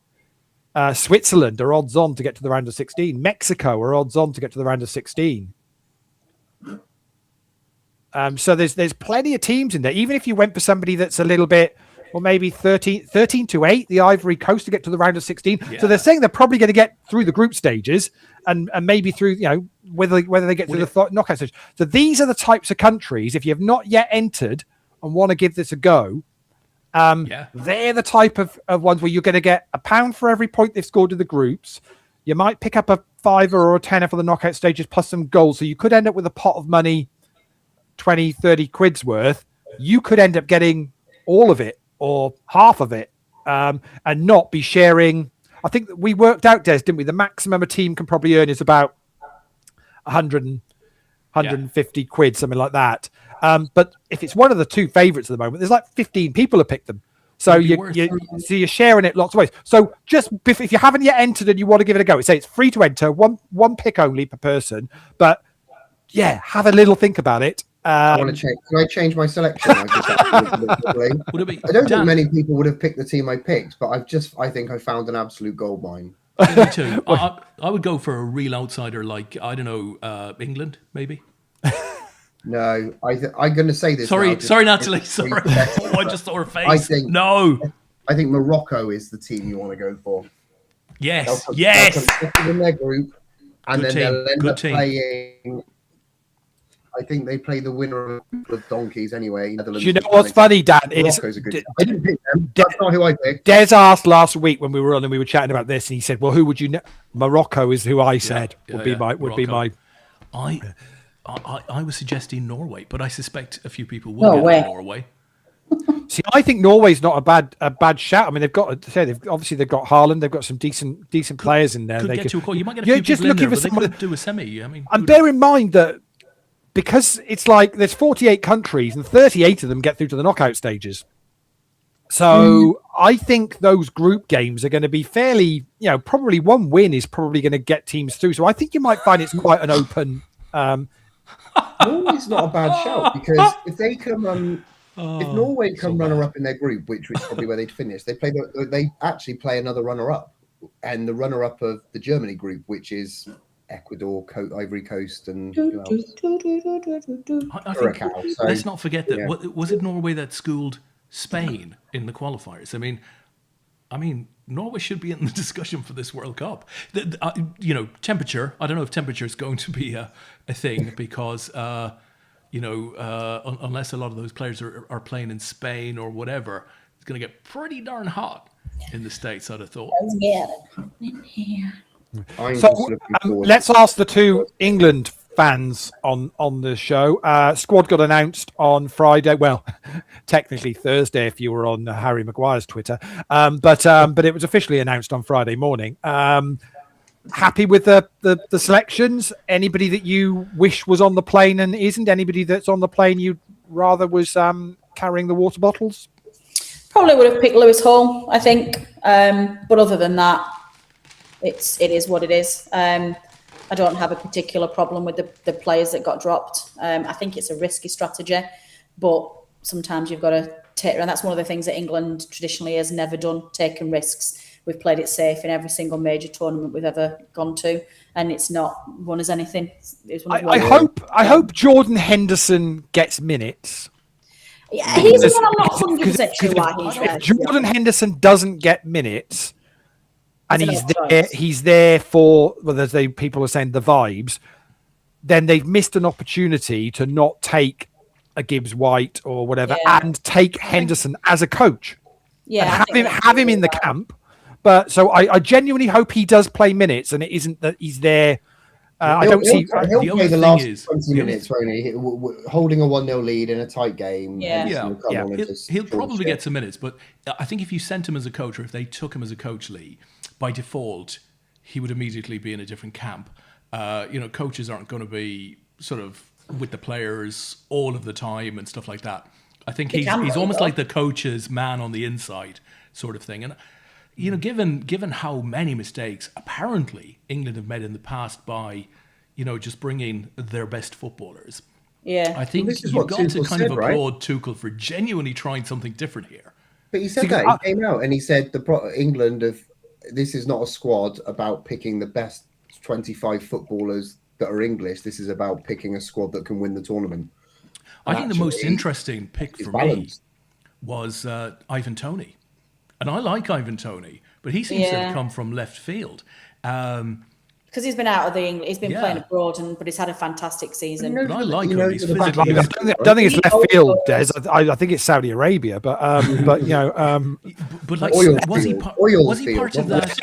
Switzerland are odds on to get to the round of 16. Mexico are odds on to get to the round of 16. So there's plenty of teams in there. Even if you went for somebody that's a little bit, well, maybe 13 to 8, the Ivory Coast to get to the round of 16. Yeah. So they're saying they're probably going to get through the group stages and maybe through, whether they get through the knockout stage. So these are the types of countries, if you have not yet entered and want to give this a go, they're the type of ones where you're going to get £1 for every point they've scored in the groups. You might pick up a £5 or a £10 for the knockout stages plus some goals. So you could end up with a pot of money, 20, 30 quid's worth. You could end up getting all of it or half of it, and not be sharing. I think we worked out, Des, didn't we? The maximum a team can probably earn is about 150 quid, something like that. But if it's one of the 2 favourites at the moment, there's like 15 people have picked them. So you're sharing it lots of ways. So just if you haven't yet entered and you want to give it a go, it's free to enter, one pick only per person. But have a little think about it. I want to change. Can I change my selection? I don't think many people would have picked the team I picked, but I think I found an absolute gold mine. Me too. I would go for a real outsider, like, I don't know, England, maybe. No, I'm going to say this. Sorry, Natalie. Sorry. I just saw her face. I think Morocco is the team you want to go for. Yes. They'll come in their group, and then they'll end up playing. I think they play the winner of donkeys anyway. Do you know what's funny, Dan? I didn't pick them. That's not who I picked. Des asked last week when we were on and we were chatting about this, and he said, "Well, who would you know?" Morocco is who I said would be my. I was suggesting Norway, but I suspect a few people will get Norway. See, I think Norway's not a bad shout. I mean, they've got Haaland, they've got some decent players in there. You might get a few people in there, but they could do a semi. I mean, and bear in mind that because it's like there's 48 countries and 38 of them get through to the knockout stages. So I think those group games are going to be fairly, probably one win is probably going to get teams through. So I think you might find it's quite an open. Norway's not a bad shout, because if they come, if Norway come runner-up in their group, which is probably where they'd finish, they actually play another runner-up, and the runner-up of the Germany group, which is Ecuador, Ivory Coast, and let's not forget that. Was it Norway that schooled Spain in the qualifiers? I mean, Norway should be in the discussion for this World Cup. Temperature. I don't know if temperature is going to be a thing, because unless a lot of those players are playing in Spain or whatever, it's going to get pretty darn hot in the States, I'd have thought. Let's ask the two England fans on the show. Squad got announced on Friday. Well, technically Thursday if you were on Harry Maguire's Twitter, but it was officially announced on Friday morning. Happy with the selections? Anybody that you wish was on the plane and isn't? Anybody that's on the plane you'd rather was carrying the water bottles? Probably would have picked Lewis Hall, I think. But other than that, it is what it is. I don't have a particular problem with the players that got dropped. I think it's a risky strategy, but sometimes you've got to take, and that's one of the things that England traditionally has never done, taken risks. We've played it safe in every single major tournament we've ever gone to, and it's not won us anything. I hope Jordan Henderson gets minutes. Yeah, he's the one I'm not 100% sure why he's there. If Jordan Henderson doesn't get minutes, and he's there for, well, as people are saying, the vibes, then they've missed an opportunity to not take a Gibbs White or whatever and take Henderson as a coach. Yeah, and have him in the camp. But so I genuinely hope he does play minutes, and it isn't that he's there. He'll play the last 20 minutes, won't he? Holding a 1-0 lead in a tight game. He'll probably get some minutes, but I think if you sent him as a coach, or if they took him as a coach, Leigh, by default, he would immediately be in a different camp. Coaches aren't going to be sort of with the players all of the time and stuff like that. I think he's almost like the coach's man on the inside sort of thing. And given how many mistakes apparently England have made in the past by, just bringing their best footballers. Yeah, I think you've got to kind of applaud Tuchel for genuinely trying something different here. But he said he came out and he said England this is not a squad about picking the best 25 footballers that are English. This is about picking a squad that can win the tournament. I think the most interesting pick for me was Ivan Toney. And I like Ivan Toney, but he seems to have come from left field. Because he's been out of he's been playing abroad, but he's had a fantastic season. But I like him. He's physically. I don't think it's left field, Des. I think it's Saudi Arabia, but like, was he part of that?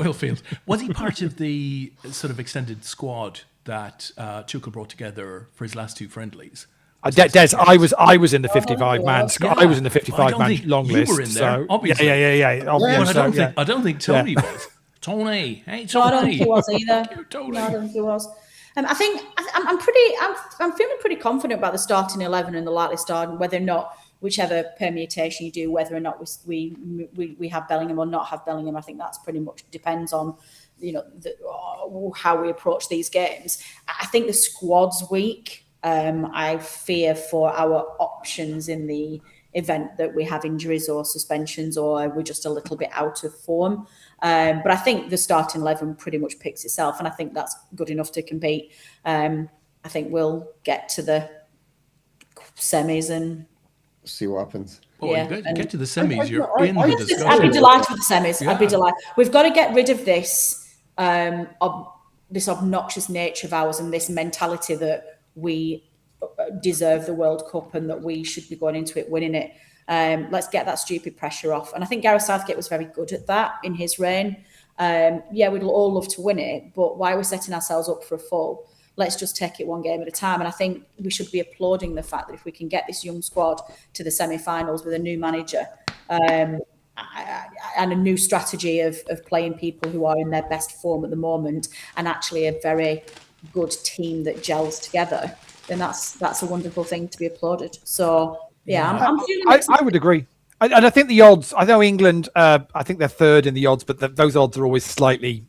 Oil field. Was he part of the sort of extended squad that Tuchel brought together for his last two friendlies? Des, I was in the 55 man. I was in the 55 man long list. You were in there, obviously. Yeah. But I don't think Tony was. Tony, hey Tony. No, I don't think he was either. No, I don't think he was. I'm feeling pretty confident about the starting 11 and the likely start, whether or not whichever permutation you do, whether or not we have Bellingham or not have Bellingham. I think that's pretty much depends on how we approach these games. I think the squad's weak. I fear for our options in the event that we have injuries or suspensions, or we're just a little bit out of form. But I think the starting 11 pretty much picks itself, and I think that's good enough to compete. I think we'll get to the semis and see what happens. Get to the semis. You're in the discussion. I'd be delighted with the semis. Yeah. I'd be delighted. We've got to get rid of this this obnoxious nature of ours and this mentality that we deserve the World Cup and that we should be going into it winning it. Let's get that stupid pressure off. And I think Gareth Southgate was very good at that in his reign. We'd all love to win it, but why are we setting ourselves up for a fall? Let's just take it one game at a time. And I think we should be applauding the fact that if we can get this young squad to the semi-finals with a new manager and a new strategy of playing people who are in their best form at the moment, and actually a very good team that gels together, then that's a wonderful thing to be applauded. So I'm I would agree. And I think the odds, I know England, I think they're third in the odds, but those odds are always slightly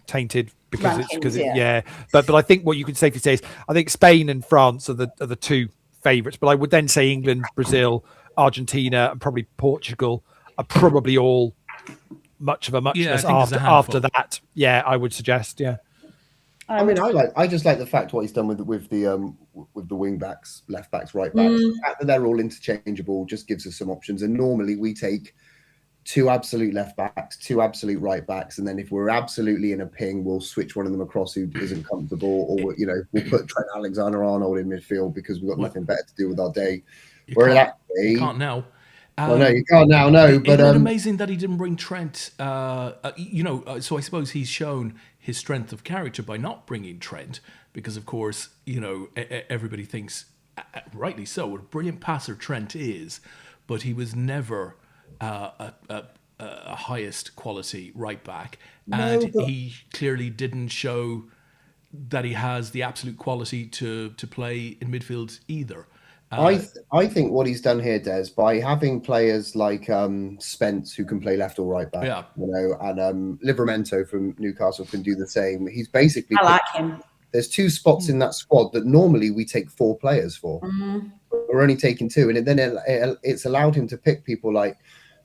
tainted because Rankings, but I think what you can safely say is I think Spain and France are the two favourites, but I would then say England, Brazil, Argentina, and probably Portugal are probably all much of a muchness after that. Yeah, I would suggest. Yeah. I mean, I just like the fact what he's done with the wing backs, left backs, right backs. The fact that they're all interchangeable just gives us some options. And normally we take 2 absolute left backs, 2 absolute right backs, and then if we're absolutely in a ping, we'll switch one of them across who isn't comfortable, or we'll put Trent Alexander-Arnold in midfield because we've got nothing better to do with our day. You can't now. Well, no, you can't now. No, but isn't it amazing that he didn't bring Trent? So I suppose he's shown his strength of character by not bringing Trent, because of course, everybody thinks, rightly so, what a brilliant passer Trent is, but he was never a highest quality right back, and he clearly didn't show that he has the absolute quality to play in midfield either. I think what he's done here, Des, by having players like Spence who can play left or right back, and Livramento from Newcastle can do the same. He's basically I like him. There's 2 spots in that squad that normally we take 4 players for. We're only taking 2, and then it's allowed him to pick people like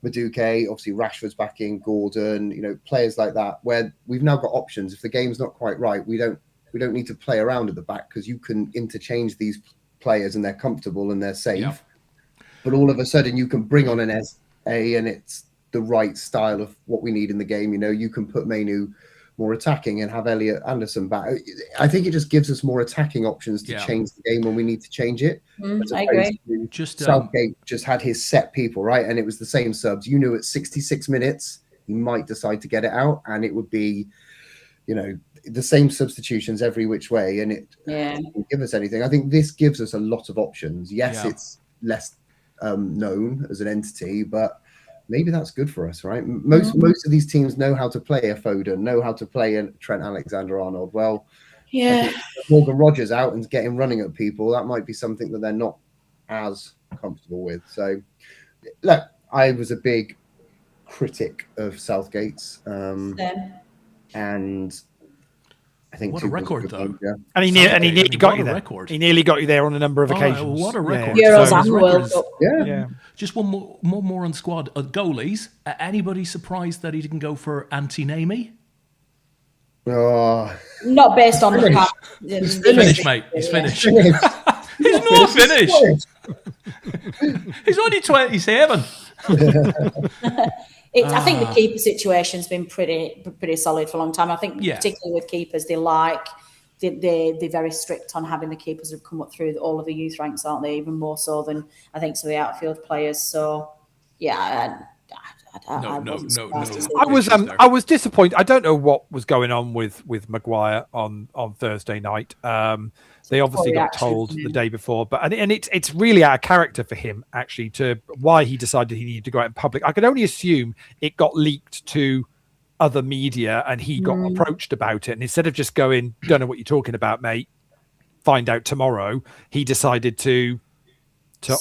Madueke, obviously Rashford's back in, Gordon, players like that, where we've now got options. If the game's not quite right, we don't need to play around at the back because you can interchange these players and they're comfortable and they're safe. Yeah. But all of a sudden you can bring on an SA and it's the right style of what we need in the game. You can put Mainu more attacking and have Elliot Anderson back. I think it just gives us more attacking options to change the game when we need to change it. I agree. Southgate just had his set people, right? And it was the same subs. At 66 minutes, he might decide to get it out and it would be, the same substitutions every which way, and it doesn't give us anything. I think this gives us a lot of options. Yes, it's less known as an entity, but maybe that's good for us, right? Most of these teams know how to play a Foden, know how to play a Trent Alexander-Arnold. Well, Morgan Rogers out and get him running at people, that might be something that they're not as comfortable with. So, look, I was a big critic of Southgate's, and I think what a record, though. And he nearly got you there. Record. He nearly got you there on a number of occasions. What a record! Euros and World Cup. Yeah. Just one more on squad goalies. Anybody surprised that he didn't go for Antinami? Not based on the past. He's finished, mate. He's finished. He's not finished. He's only 27. I think the keeper situation's been pretty solid for a long time. I think particularly with keepers, they're very strict on having the keepers who've come up through all of the youth ranks, aren't they? Even more so than I think some of the outfield players. So I was disappointed. I don't know what was going on with Maguire on Thursday night. They obviously got told the day before, but it's really out of character for him actually to why he decided he needed to go out in public. I can only assume it got leaked to other media and he got approached about it, and instead of just going, "Don't know what you're talking about, mate, find out tomorrow," he decided to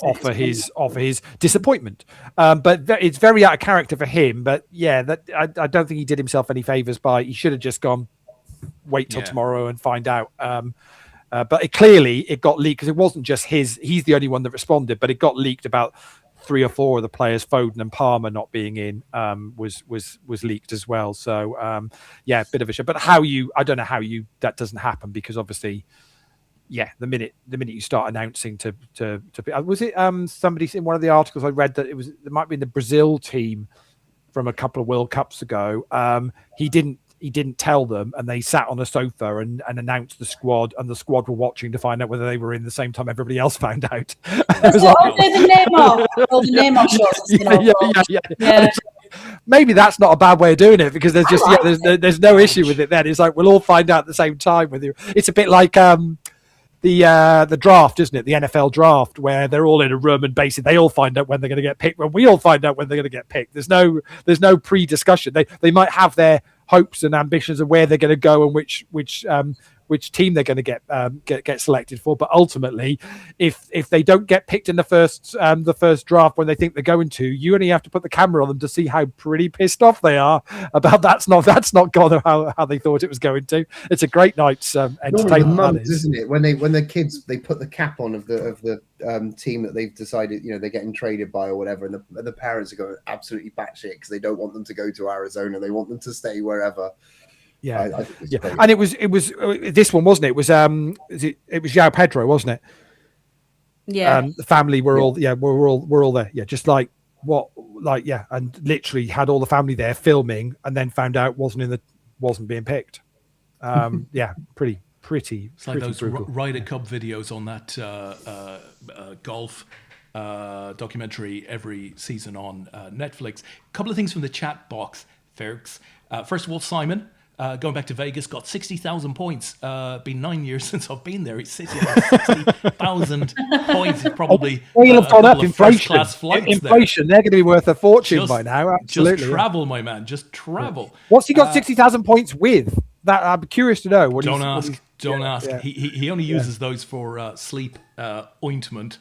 offer his disappointment. But it's very out of character for him. But I don't think he did himself any favors by. He should have just gone, wait till tomorrow and find out. But it got leaked because it wasn't just his. He's the only one that responded, but it got leaked about 3 or 4 of the players, Foden and Palmer not being in, was leaked as well. So a bit of a show. But I don't know how that doesn't happen, because obviously, the minute you start announcing to was it somebody in one of the articles I read that it might be in the Brazil team from a couple of World Cups ago. He didn't tell them, and they sat on a sofa and announced the squad, and the squad were watching to find out whether they were in the same time everybody else found out. It was the Neymar shows. Maybe that's not a bad way of doing it, because there's just there's no issue with it. Then it's like we'll all find out at the same time with you. It's a bit like the draft, isn't it? The NFL draft, where they're all in a room and basically they all find out when they're going to get picked. When we all find out when they're going to get picked. There's no pre-discussion. They might have their hopes and ambitions of where they're going to go and which which team they're going to get selected for. But ultimately, if they don't get picked in the first draft when they think they're going to, you only have to put the camera on them to see how pretty pissed off they are about that's not gone how they thought it was going to. It's a great night's entertainment, months, isn't it? When the kids they put the cap on of the team that they've decided they're getting traded by or whatever, and the parents are going absolutely batshit because they don't want them to go to Arizona, they want them to stay wherever. I think it's great. And it was this one, wasn't it? It was it was João Pedro, wasn't it? Yeah. The family were all we're all there. Yeah, just and literally had all the family there filming, and then found out wasn't being picked. Pretty. It's like those brutal. Ryder Cup videos on that golf documentary every season on Netflix. A couple of things from the chat box, folks. First of all, Simon, going back to Vegas, got 60,000 points. Been 9 years since I've been there. He's sitting at 60,000 points. It's probably they'll have gone up. First-class flights inflation. They're going to be worth a fortune by now. Absolutely. Just travel, my man. Just travel. What's he got 60,000 points with? That I'm curious to know. Don't ask. Yeah. He only uses those for sleep ointment.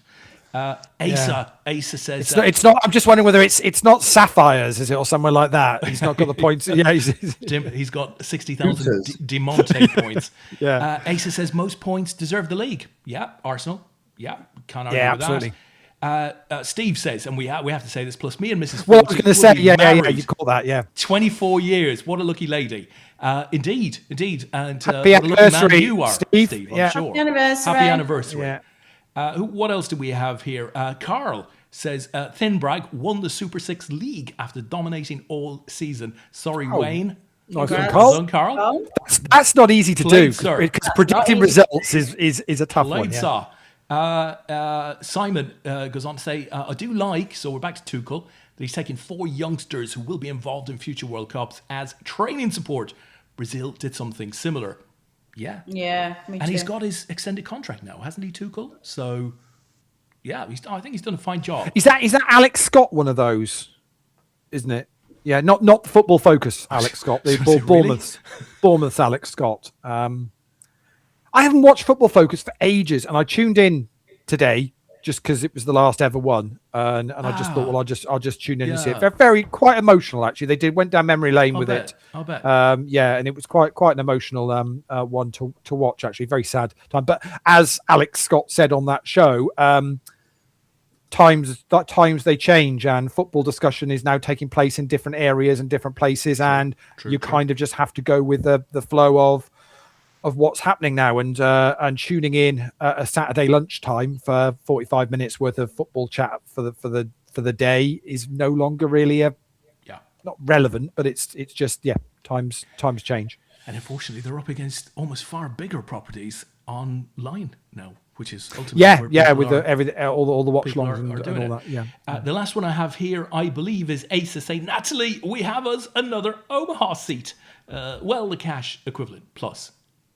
Asa says it's not. I'm just wondering whether it's not sapphires, is it, or somewhere like that. He's not got the points. Yeah, he's got 60,000 Dimonte points. Yeah. Asa says most points deserve the league. Yeah, Arsenal. Yeah, can't argue with absolutely. that. Steve says, and we have to say this. Plus, me and Mrs. Well, I was going to say, yeah. You call that, yeah. 24 years. What a lucky lady. Indeed, and happy what a lucky anniversary, man you are, Steve. I'm sure. Happy anniversary. Happy anniversary. Yeah. What else do we have here? Carl says, Thinbrag won the Super 6 League after dominating all season. Sorry, Wayne. Nice one, Well done, Carl. That's not easy to Played, do sir. because predicting results is a tough one. Saw. Simon goes on to say, I do like, so we're back to Tuchel, that he's taking 4 youngsters who will be involved in future World Cups as training support. Brazil did something similar. Yeah. Yeah, me too. And he's got his extended contract now, hasn't he, Tuchel? So, yeah, I think he's done a fine job. Is that Alex Scott one of those? Isn't it? Yeah, not Football Focus Alex Scott. The Bournemouth's Alex Scott. I haven't watched Football Focus for ages, and I tuned in today just because it was the last ever one, and I just thought, well, I'll just tune in and see it. They're quite emotional, actually. Went down memory lane with it. I'll bet. And it was quite an emotional one to watch, actually. Very sad time. But as Alex Scott said on that show, times they change, and football discussion is now taking place in different areas and different places, and you kind of just have to go with the flow of what's happening now, and tuning in a Saturday lunchtime for 45 minutes worth of football chat for the day is no longer really not relevant, but it's just times change. And unfortunately, they're up against almost far bigger properties online now, which is ultimately with all the watch longs and all that. Yeah. The last one I have here, I believe, is Asa saying, Natalie, we have us another Omaha seat. The cash equivalent plus.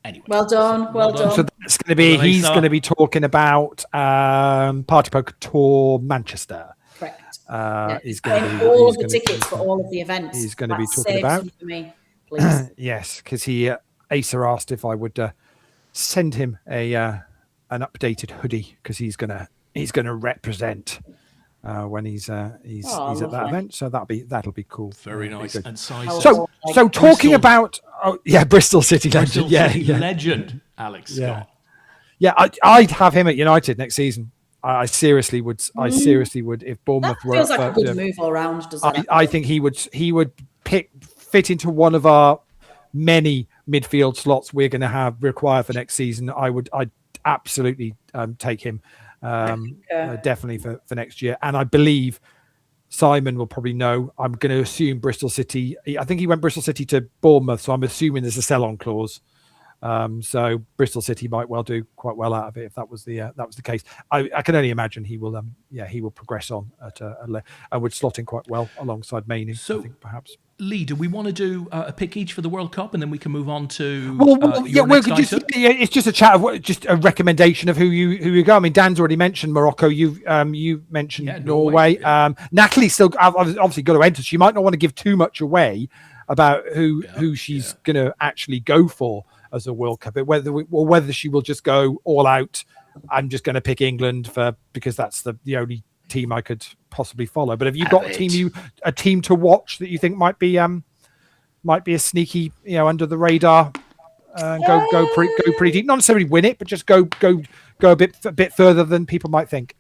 Anyway, well done. So that's going to be he's going to be talking about Party Poker Tour Manchester. Correct. He's going to be all of the tickets for all of the events. He's going to be talking about for me, please. Yes, because Asa asked if I would send him an updated hoodie because he's going to represent when he's at that event. So that'll be cool. Very nice. And so talking about Bristol City legend. Legend Alex Scott. Yeah, I'd have him at United next season. I seriously would if Bournemouth that feels like a good move all round, doesn't it? I think he would fit into one of our many midfield slots we're going to require for next season. I'd absolutely take him definitely for next year. And I believe Simon will probably know. I'm going to assume Bristol City. I think he went Bristol City to Bournemouth, so I'm assuming there's a sell-on clause. So Bristol City might well do quite well out of it if that was the case. I can only imagine he will progress on and would slot in quite well alongside Mainoo. So I think perhaps. Leigh, do we want to do a pick each for the World Cup, and then we can move on to it's just a chat of just a recommendation of who you go. I mean, Dan's already mentioned Morocco. You mentioned Norway. Natalie still obviously got to enter. She might not want to give too much away about who she's going to actually go for as a World Cup. Whether she will just go all out. I'm just going to pick England because that's the only team I could possibly follow. But have you got a team to watch that you think might be a sneaky, under the radar? Go pretty deep. Not necessarily win it, but just go a bit further than people might think.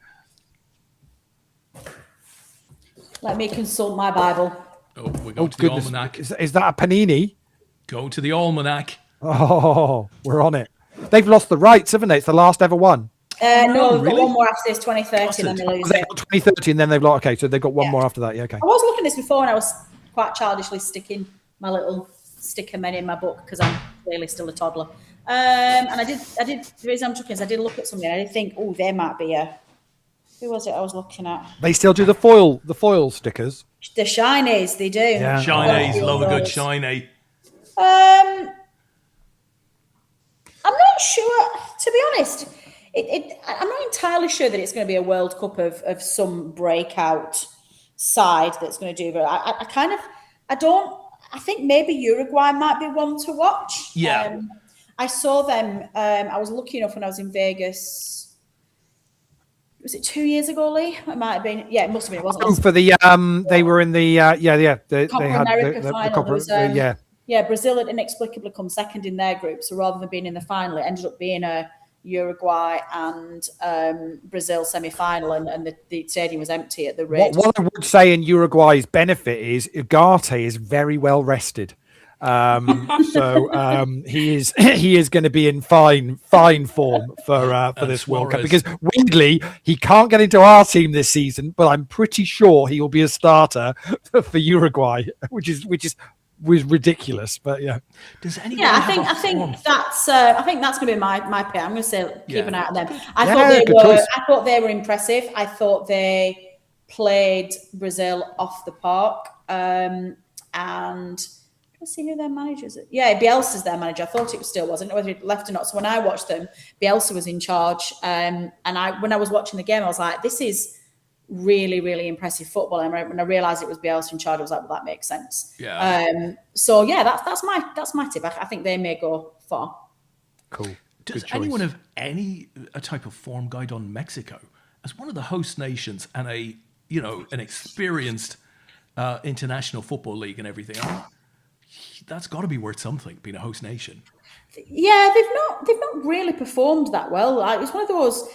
Let me consult my Bible. Oh, we're going to the almanac. Is that a panini? Go to the almanac. Oh, we're on it. They've lost the rights, haven't they? It's the last ever one. No, they've got one more after this, 2030, and then they lose it. 2030, and then they've lost. Okay, so they've got one more after that. Yeah, okay. I was looking at this before, and I was quite childishly sticking my little sticker men in my book because I'm clearly still a toddler. And I did. The reason I'm looking is I did look at something. And I did think, there might be a. Who was it I was looking at? They still do the foil stickers. The shinies, they do. Yeah. Shinies, love a good shiny. I'm not sure, to be honest. I'm not entirely sure that it's going to be a World Cup of some breakout side that's going to do. But I think maybe Uruguay might be one to watch. Yeah. I saw them. I was lucky enough when I was in Vegas. Was it 2 years ago, Leigh? It might have been. Yeah, it must have been. It wasn't. For the they were in the Copa they had America the final. Copa, Brazil had inexplicably come second in their group, so rather than being in the final, it ended up being a Uruguay and Brazil semi-final, and the stadium was empty at the race. What I would say in Uruguay's benefit is Ugarte is very well rested. So he is going to be in fine form for this World Cup, because weirdly he can't get into our team this season, but I'm pretty sure he will be a starter for Uruguay, which was ridiculous. But yeah, does anyone? I think that's going to be my pick. I'm going to say keep an eye on them. I thought they were impressive. I thought they played Brazil off the park, and. Let's see who their manager is. Yeah, Bielsa's their manager. I thought it still wasn't, whether it left or not. So when I watched them, Bielsa was in charge. And when I was watching the game, I was like, this is really, really impressive football. And when I realised it was Bielsa in charge, I was like, well, that makes sense. Yeah. So yeah, that's my tip. I think they may go far. Cool. Does anyone have a type of form guide on Mexico as one of the host nations and an experienced international football league and everything? That's got to be worth something, being a host nation. Yeah, they've not really performed that well. It's one of those,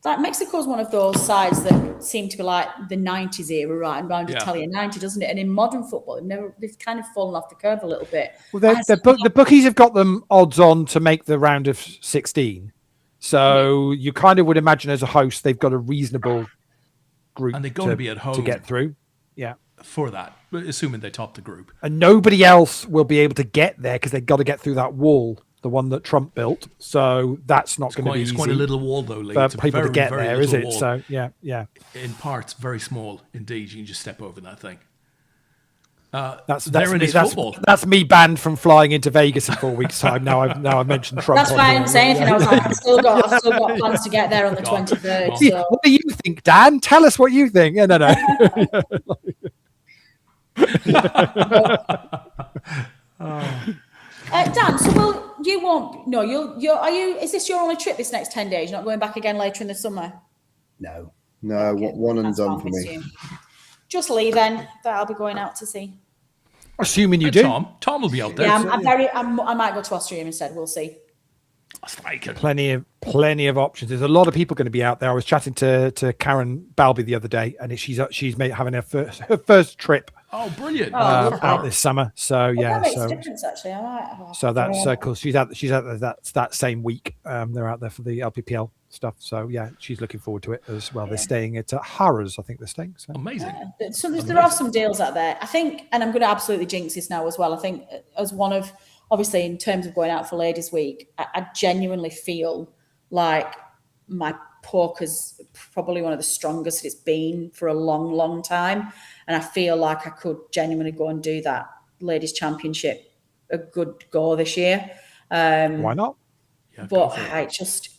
like Mexico's one of those sides that seem to be like the 90s era, right? And around Italian 90, doesn't it? And in modern football, they've kind of fallen off the curve a little bit. Well, the bookies have got them odds on to make the round of 16. So you kind of would imagine as a host, they've got a reasonable group and they've got to be at home to get through. Yeah. For that, assuming they top the group. And nobody else will be able to get there because they've got to get through that wall, the one that Trump built. So that's not going to be easy. It's quite a little wall, though, Leigh. For people to get there, is it? Wall. So, yeah. In parts, very small indeed. You can just step over that thing. That's me banned from flying into Vegas in 4 weeks' time. Now I've mentioned Trump. That's why I didn't say anything. I was like, I've still got plans to get there on the 23rd. So. What do you think, Dan? Tell us what you think. No. Dan, so you won't. No, is this your only trip this next 10 days? You're not going back again later in the summer? No, okay. One and done for me. Just Leigh then, that I'll be going out to see. Assuming you do. Tom will be out there. Yeah, I might go to Austria instead. We'll see. Plenty of options. There's a lot of people going to be out there. I was chatting to Karen Balby the other day, and she's having her first trip. Oh, brilliant! Out this summer. So that makes a difference actually. So that's cool. She's out that same week. They're out there for the LPPL stuff. So yeah, she's looking forward to it as well. They're staying at Harrods, I think they're staying. So. Amazing. So there are some deals out there. I think, and I'm going to absolutely jinx this now as well. I think as one of, obviously in terms of going out for Ladies Week, I genuinely feel like my poker's probably one of the strongest it's been for a long, long time. And I feel like I could genuinely go and do that Ladies Championship a good go this year. Why not? Yeah, but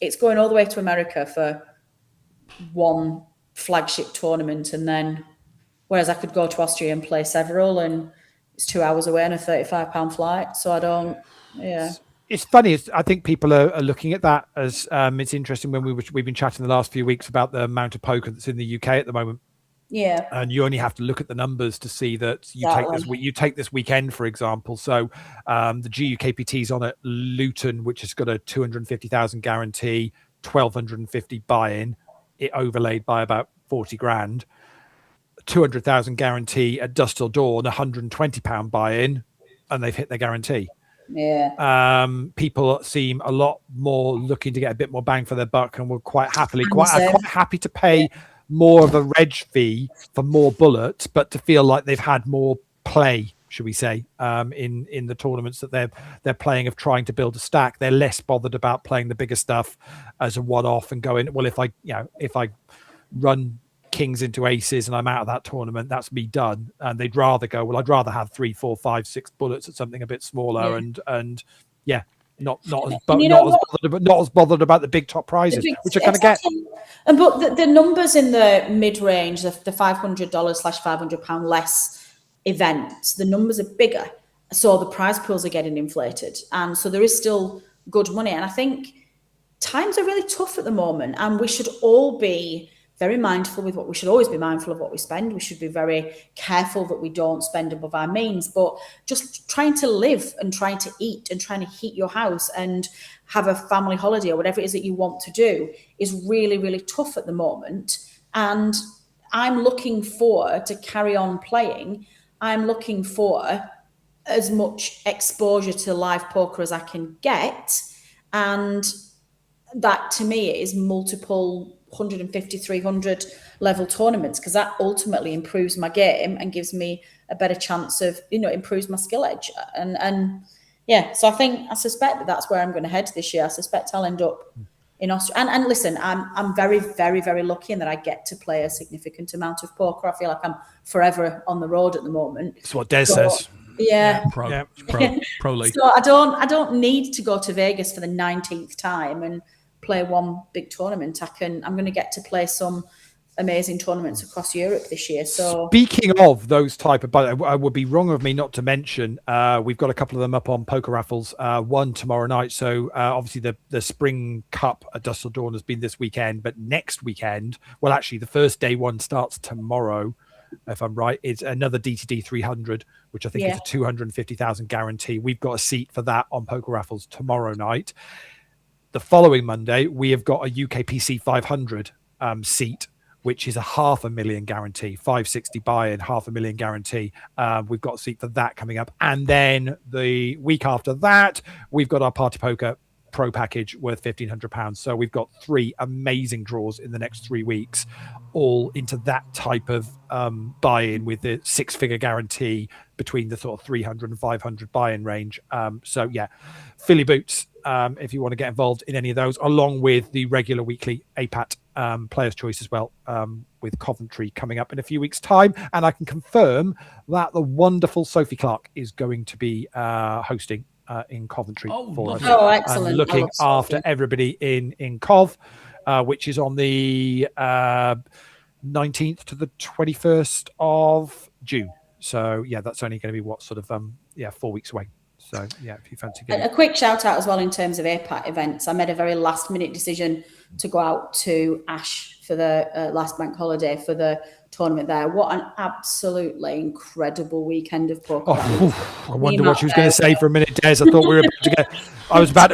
it's going all the way to America for one flagship tournament, and then whereas I could go to Austria and play several, and it's 2 hours away on a £35 flight. So I don't. Yeah. It's funny. I think people are looking at that as it's interesting when we've been chatting the last few weeks about the amount of poker that's in the UK at the moment. Yeah. And you only have to look at the numbers to see that you take this weekend, for example. So the GUKPT's on at Luton, which has got a 250,000 guarantee, 1,250 buy-in, it overlaid by about 40 grand, 200,000 guarantee at Dust Till Dawn, £120 buy-in, and they've hit their guarantee. Yeah. People seem a lot more looking to get a bit more bang for their buck, and we're quite quite happy to pay more of a reg fee for more bullets, but to feel like they've had more play, should we say, in the tournaments that they're playing, of trying to build a stack. They're less bothered about playing the bigger stuff as a one-off and going, well, if I run kings into aces and I'm out of that tournament, that's me done. And they'd rather go, well, I'd rather have 3, 4, 5, 6 bullets at something a bit smaller, and not as bothered about the big top prizes, which are going to get. And but the numbers in the mid range, the $500/£500 less events, the numbers are bigger, so the prize pools are getting inflated, and so there is still good money. And I think times are really tough at the moment, and we should all be very mindful with what we should always be mindful of what we spend. We should be very careful that we don't spend above our means, but just trying to live and trying to eat and trying to heat your house and have a family holiday or whatever it is that you want to do is really, really tough at the moment. And I'm looking for to carry on playing. I'm looking for as much exposure to live poker as I can get. And that to me is multiple 150, 300 level tournaments, because that ultimately improves my game and gives me a better chance of, improves my skill edge. And yeah, so I suspect that that's where I'm going to head this year. I suspect I'll end up in Austria. And listen, I'm very, very, very lucky in that I get to play a significant amount of poker. I feel like I'm forever on the road at the moment. That's what Des says. Yeah. Pro Leigh. So I don't need to go to Vegas for the 19th time and play one big tournament. I'm going to get to play some amazing tournaments across Europe this year. So speaking of those type of, but I would be wrong of me not to mention, we've got a couple of them up on Poker Raffles, one tomorrow night. So obviously the Spring Cup at Dust Till Dawn has been this weekend, but next weekend, well, actually the first day one starts tomorrow, if I'm right. It's another DTD 300, which I think is a 250,000 guarantee. We've got a seat for that on Poker Raffles tomorrow night. The following Monday, we have got a UKPC 500 seat, which is a $500,000 guarantee, 560 buy-in, $500,000 guarantee. We've got a seat for that coming up. And then the week after that, we've got our Party Poker Pro package worth £1,500. So we've got 3 amazing draws in the next 3 weeks, all into that type of buy-in with the 6-figure guarantee between the sort of 300 and 500 buy-in range. So yeah, Philly Boots, if you want to get involved in any of those, along with the regular weekly APAT Players' Choice as well, with Coventry coming up in a few weeks' time. And I can confirm that the wonderful Sophie Clark is going to be hosting in Coventry for us. Oh, excellent. And looking after everybody in Cov, which is on the 19th to the 21st of June. So yeah, that's only going to be 4 weeks away. So yeah, if you fancy getting a quick shout out as well in terms of APAT events. I made a very last minute decision to go out to Ash for the last bank holiday for the tournament there. What an absolutely incredible weekend of poker. I wonder what she was going to say for a minute, Des. I thought we were about to get.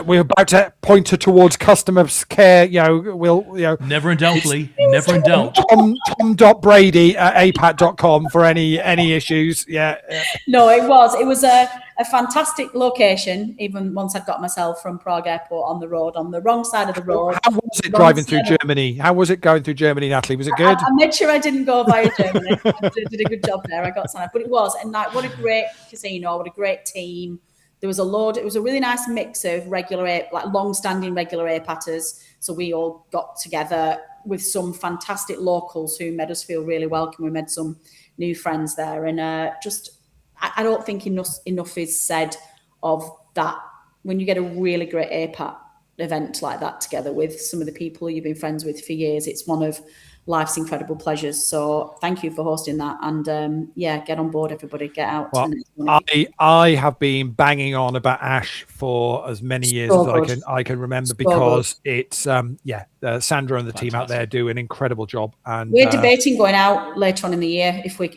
We were about to point her towards customer care. Never in doubt, Leigh. Never in doubt. Tom.Brady at apat.com for any issues. Yeah. No, it was a fantastic location, even once I'd got myself from Prague Airport on the road, on the wrong side of the road. How was it driving through Germany? How was it going through Germany, Natalie? Was it good? I made sure I didn't go via Germany. I did a good job there. I got signed up. But it was. And what a great casino, what a great team. There was it was a really nice mix of long-standing regular APATers. So we all got together with some fantastic locals who made us feel really welcome. We made some new friends there. And I don't think enough is said of that. When you get a really great APAT event like that together with some of the people you've been friends with for years, it's one of life's incredible pleasures. So thank you for hosting that. And get on board, everybody. Get out. Well, I have been banging on about Ash for as many years as I can remember, because it's Sandra and the team out there do an incredible job. And we're debating going out later on in the year if we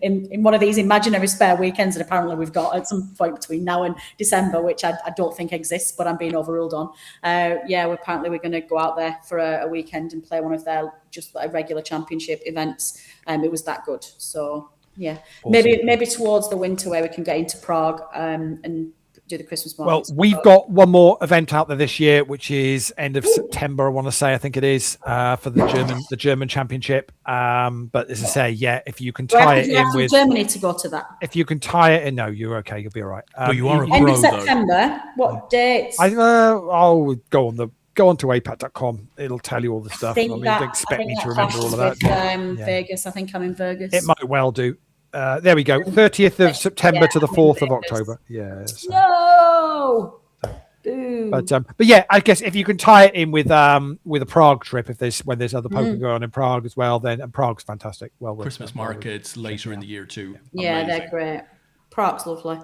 in one of these imaginary spare weekends that apparently we've got at some point between now and December, which I don't think exists, but I'm being overruled on. We're going to go out there for a weekend and play one of their just a regular championship events. It was that good. So yeah, awesome. maybe towards the winter where we can get into Prague and do the Christmas market. Well, we've got one more event out there this year, which is end of September. I want to say, I think it is for the German championship. But as I say, if you can tie it in with Germany to go to that. If you can tie it in, no, you're okay. You'll be all right. But you are a pro, end of September. What dates? I'll go on to APAT.com. It'll tell you all the stuff. Don't expect me to remember all of that. Vegas. I think I'm in Vegas. It might well do. There we go. 30th of September to the 4th of October. Yeah. So. No. But yeah, I guess if you can tie it in with a Prague trip, when there's other poker going on in Prague as well, and Prague's fantastic. Well, Christmas markets later in the year too. Yeah, they're great. Prague's lovely.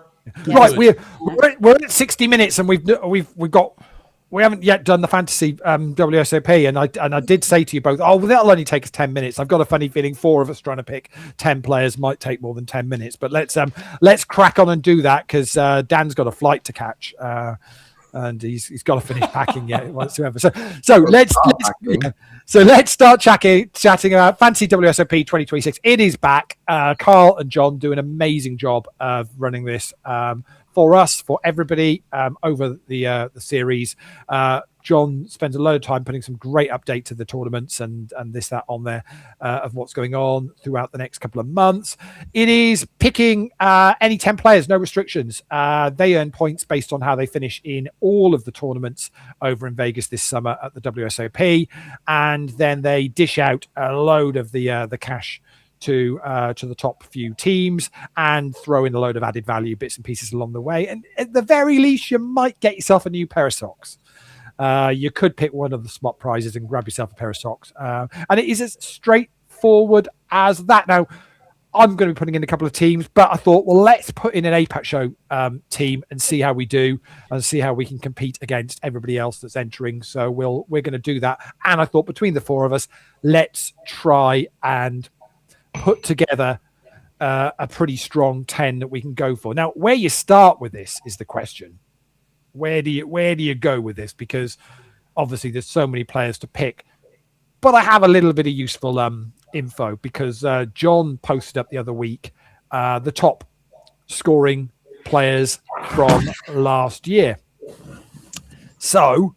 Yeah. Right, we're at 60 minutes, and we haven't yet done the fantasy WSOP, and I did say to you both, that'll only take us 10 minutes. I've got a funny feeling 4 of us trying to pick 10 players might take more than 10 minutes. But let's crack on and do that, because Dan's got a flight to catch, and he's got to finish packing yet whatsoever. So let's start chatting about Fantasy WSOP 2026. It is back. Carl and John do an amazing job of running this. For us, for everybody, over the series. John spends a lot of time putting some great update to the tournaments and that on there of what's going on throughout the next couple of months. It is picking any 10 players, no restrictions. They earn points based on how they finish in all of the tournaments over in Vegas this summer at the WSOP, and then they dish out a load of the cash to the top few teams and throw in a load of added value bits and pieces along the way. And at the very least, you might get yourself a new pair of socks. You could pick one of the spot prizes and grab yourself a pair of socks. And it is as straightforward as that. Now, I'm going to be putting in a couple of teams, but I thought, well, let's put in an APAT show team and see how we do and see how we can compete against everybody else that's entering. So we're going to do that. And I thought between the 4 of us, let's try and put together a pretty strong 10 that we can go for. Now, where you start with this is the question. Where do you go with this? Because obviously there's so many players to pick. But I have a little bit of useful info, because John posted up the other week the top scoring players from last year. So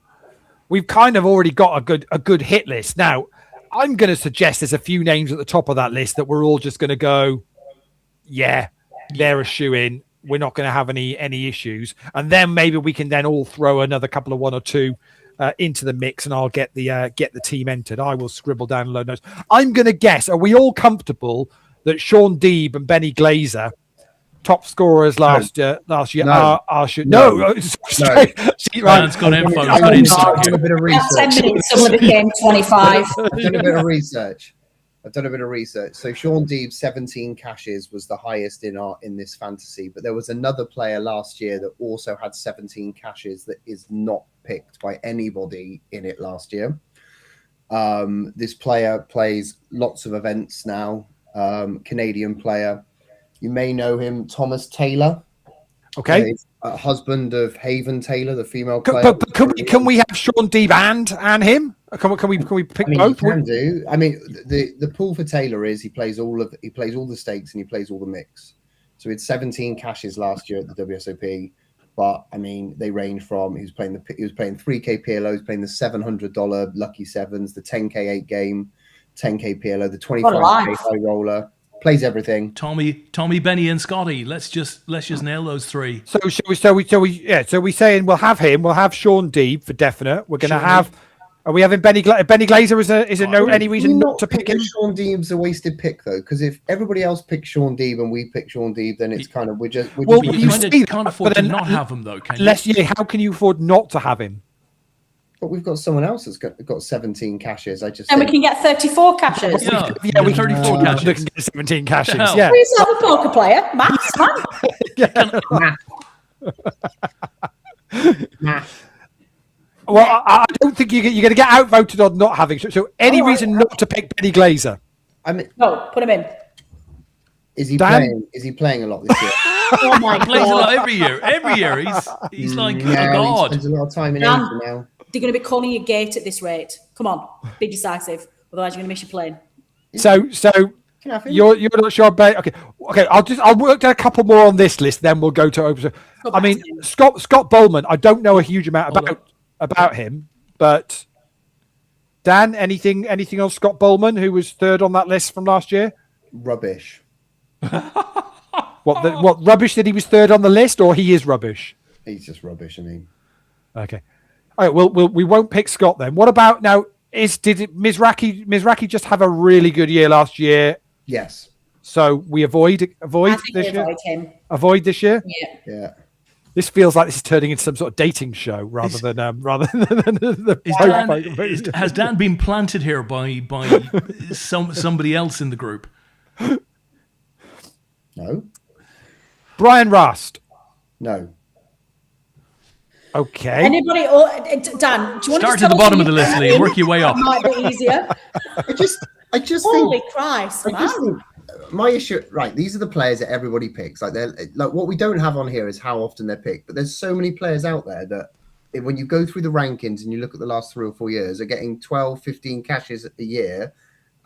we've kind of already got a good hit list. Now, I'm going to suggest there's a few names at the top of that list that we're all just going to go, yeah, they're a shoe-in. We're not going to have any issues. And then maybe we can then all throw another couple of 1 or 2 into the mix, and I'll get the team entered. I will scribble down a load of notes. I'm going to guess, are we all comfortable that Sean Deeb and Benny Glazer, top scorers last year, are should no. Right. It's got info. It's got insight. I've done a bit of research. 10 minutes, someone became 25. I've done a bit of research. So Sean Deeb's 17 cashes was the highest in this fantasy, but there was another player last year that also had 17 cashes that is not picked by anybody in it last year. This player plays lots of events now. Canadian player. You may know him, Thomas Taylor. Okay. Husband of Haven Taylor, the female player. But can we have Sean Deeb and him? Can we pick both? You can do. I mean, the pool for Taylor is he plays all the stakes and he plays all the mix. So he had 17 cashes last year at the WSOP. But I mean, they range from he was playing 3K PLO, he was playing the $700 Lucky Sevens, the 10K 8 game, 10K PLO, the 25K high roller. Plays everything. Tommy, Benny, and Scotty. Let's just nail those 3. So we saying we'll have him. We'll have Sean Deeb for definite. We're going to have. Are we having Benny Glazer? Is there any reason not to pick him? Sean Deeb's a wasted pick though, because if everybody else picks Sean Deeb and we pick Sean Deeb, then it's kind of you can't afford to not have him though, can you? How can you afford not to have him? But we've got someone else that's got 17 caches. And we can get 34 caches. Yeah, we 34 We caches. can get 17 caches. The hell? Yeah. Who's not a poker player? Maths, man. Well, I don't think you're going to get outvoted on not having. So any reason not to pick Benny Glazer? I mean, No, put him in. is he Dan? playing? Is he playing a lot this year? Oh my He plays a lot god. every year. Every year he's like a He god. spends a lot of time in Dan. Asia now. They're going to be calling you gate at this rate. Come on, be decisive. Otherwise, you're going to miss your plane. So Can I have him? you're not sure about. Okay. I'll work down a couple more on this list. Then we'll go to open. Go I back mean, to him. Scott Bowman. I don't know a huge amount Hold about him, but Dan, anything on Scott Bowman, who was third on that list from last year? Rubbish. What rubbish that he was third on the list, or he is rubbish? He's just rubbish. I mean, Okay. All right. Well, we won't pick Scott then. What about now? Did Mizraki just have a really good year last year? yes. So we avoid I think this we year. avoid him. Avoid this year. Yeah. Yeah. This feels like this is turning into some sort of dating show rather than the. Has Dan been planted here by somebody else in the group? No. Brian Rust. No. Okay. Anybody? Dan, do you want Start to at the bottom of the list, Leigh, and work your way up. That might be easier. I just Holy think. Christ, I just man. think my issue, right? These are the players that everybody picks. Like they're like what we don't have on here is how often they're picked. But there's so many players out there that when you go through the rankings and you look at the last 3 or 4 years, are getting 12, 15 caches a year,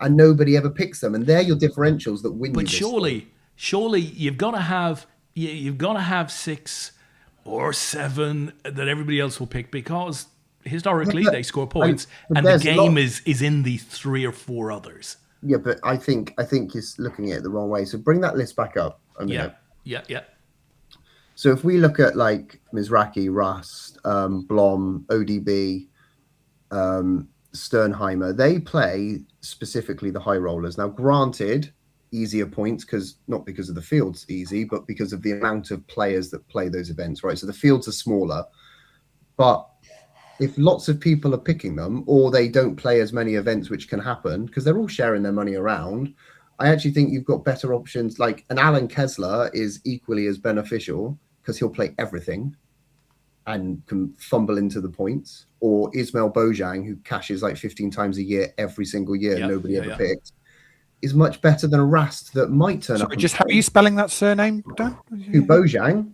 and nobody ever picks them. And they're your differentials that win. But you surely you've got to have 6 or 7 that everybody else will pick, because historically they score points, and the game is in the 3 or 4 others. Yeah, but I think you're looking at it the wrong way. So bring that list back up. Yeah. So if we look at like Mizraki, Rust, Blom, ODB, Sternheimer, they play specifically the high rollers. Now, granted, easier points not because of the fields easy, but because of the amount of players that play those events, right? So the fields are smaller, but if lots of people are picking them, or they don't play as many events, which can happen because they're all sharing their money around, I actually think you've got better options. Like an Alan Kessler is equally as beneficial because he'll play everything and can fumble into the points, or Ismail Bojang, who cashes like 15 times a year, every single year, nobody ever picked, is much better than a Rast that might turn up. Just how are you spelling that surname, Dan? Who, Bojang?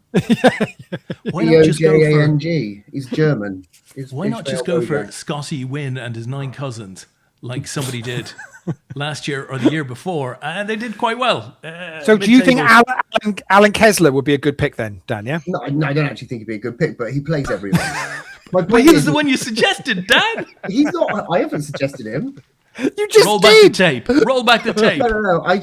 Why not just go for? Bojang. He's German. Why not just go for Scotty Wynn and his 9 cousins, like somebody did last year or the year before, and they did quite well. So do you think Alan Kessler would be a good pick then, Dan? Yeah. No, I don't actually think he'd be a good pick, but he plays everyone. But he was the one you suggested, Dan. He's not. I haven't suggested him. You just Roll did. back the tape. Roll back the tape. No. I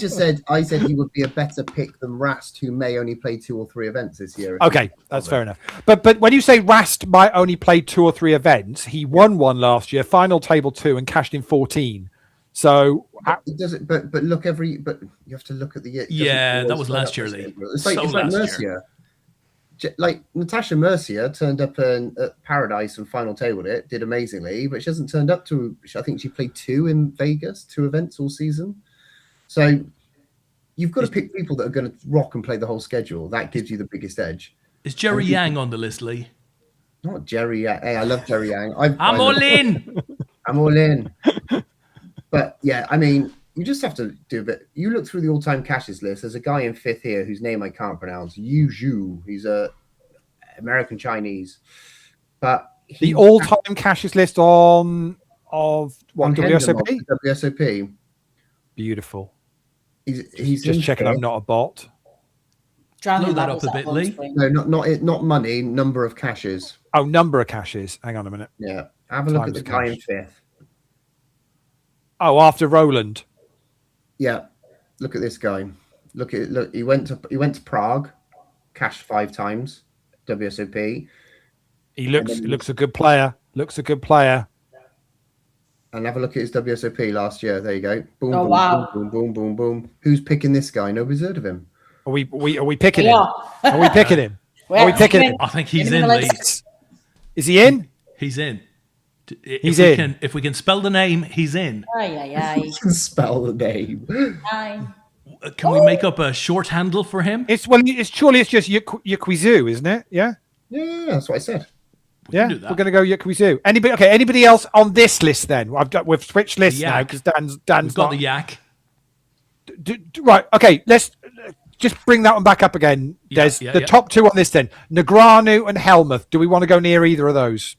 said he would be a better pick than Rast, who may only play 2 or 3 events this year. Okay, that's fair enough. But when you say Rast might only play 2 or 3 events, he won 1 last year, final table 2, and cashed in 14. So it doesn't. But look but you have to look at the year. Yeah, that was last year, Leigh. It's like Mercier. Like Natasha Mercier turned up at Paradise and final tabled it, did amazingly, but she hasn't turned up to. I think she played 2 in Vegas, 2 events all season. So you've got to pick people that are going to rock and play the whole schedule. That gives you the biggest edge. Is Jerry Yang on the list, Leigh? Not Jerry Yang. Hey, I love Jerry Yang. I'm all in. I'm all in. But yeah, I mean, you just have to do a bit. You look through the all-time caches list. There's a guy in 5th here whose name I can't pronounce. Yu Zhu. He's a American Chinese. But the all-time caches list of what, WSOP? WSOP. Beautiful. He's just checking I'm not a bot. Blow that up a bit, Leigh. No, not money. Number of caches. Oh, number of caches. Hang on a minute. Yeah, have a look at the guy in 5th. Oh, after Roland. Yeah, look at this guy. Look. He went to Prague, cashed 5 times. WSOP. He looks a good player. Looks a good player. And have a look at his WSOP last year. There you go. Boom, oh, boom, wow. boom, boom, boom, boom. Who's picking this guy? Nobody's heard of him. Are we picking him? Are we picking him? Are we picking him? I think he's in, Leigh. Is he in? He's in. If we can spell the name, he's in. You can spell the name. Can we make up a short handle for him? It's just Yakwizu, isn't it? Yeah. Yeah, that's what I said. We're going to go Yakwizu. Anybody else on this list then? We've switched lists now because Dan's got the yak. Right. Okay. Let's just bring that one back up again. There's the top two on this then. Negranu and Helmuth. Do we want to go near either of those?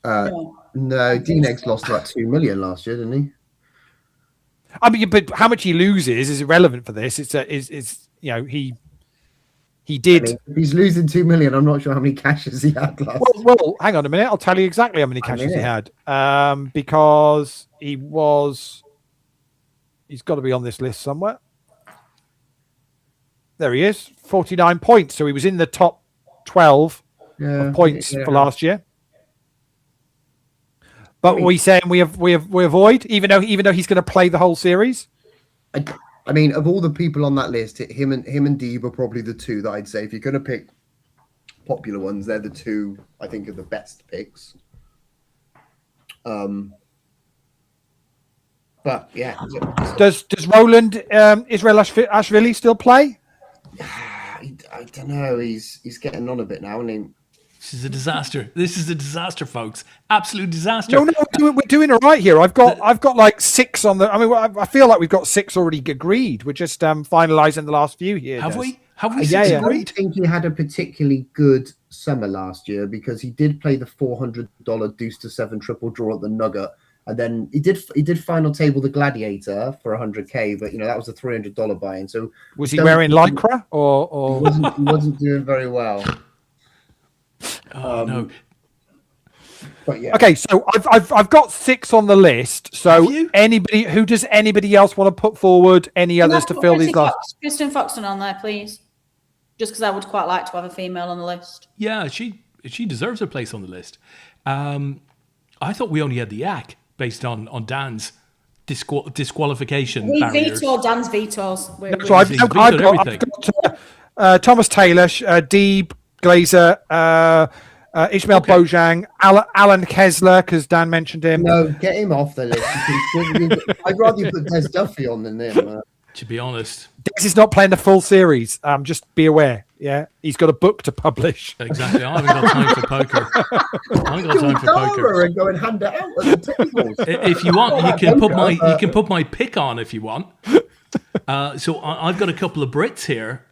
No, D-Negs lost about 2 million last year, didn't he? I mean, but how much he loses is irrelevant for this. He did. I mean, if he's losing 2 million, I'm not sure how many cashes he had last year. Well, hang on a minute. I'll tell you exactly how many cashes he had. Because he's got to be on this list somewhere. There he is, 49 points. So he was in the top 12 of points for last year. But we saying we avoid, even though he's going to play the whole series. I mean, of all the people on that list, him and Deeb are probably the two that I'd say if you're going to pick popular ones, they're the two I think are the best picks. But yeah, does Roland Israel Ashvili still play? I don't know. He's getting on a bit now, isn't he? This is a disaster. This is a disaster, folks. Absolute disaster. No, we're doing all right here. I've got like 6 on the. I mean, I feel like we've got 6 already agreed. We're just finalising the last few here. Have we? I don't think he had a particularly good summer last year because he did play the $400 deuce to 7 triple draw at the Nugget, and then he did final table the Gladiator for 100K, but that was a $300 buy-in. So was he wearing lycra or he wasn't doing very well? Oh no. But yeah. Okay, so I've got 6 on the list. So does anybody else want to put forward any others to fill these last? Kristen Foxton on there, please. Just because I would quite like to have a female on the list. Yeah, she deserves a place on the list. I thought we only had the yak based on Dan's disqualification barriers. We veto Dan's vetoes. I've got Thomas Taylor, Deeb, Glazer, Ishmael Bojang, Alan Kessler, because Dan mentioned him. No, get him off the list. I'd rather you put Des Duffy on than him. To be honest, Des is not playing the full series. Just be aware. Yeah, he's got a book to publish. Exactly. I haven't got time for poker. I haven't got time for poker. And go and hand it out at the tables. If you want, you can put my pick on if you want. So I've got a couple of Brits here.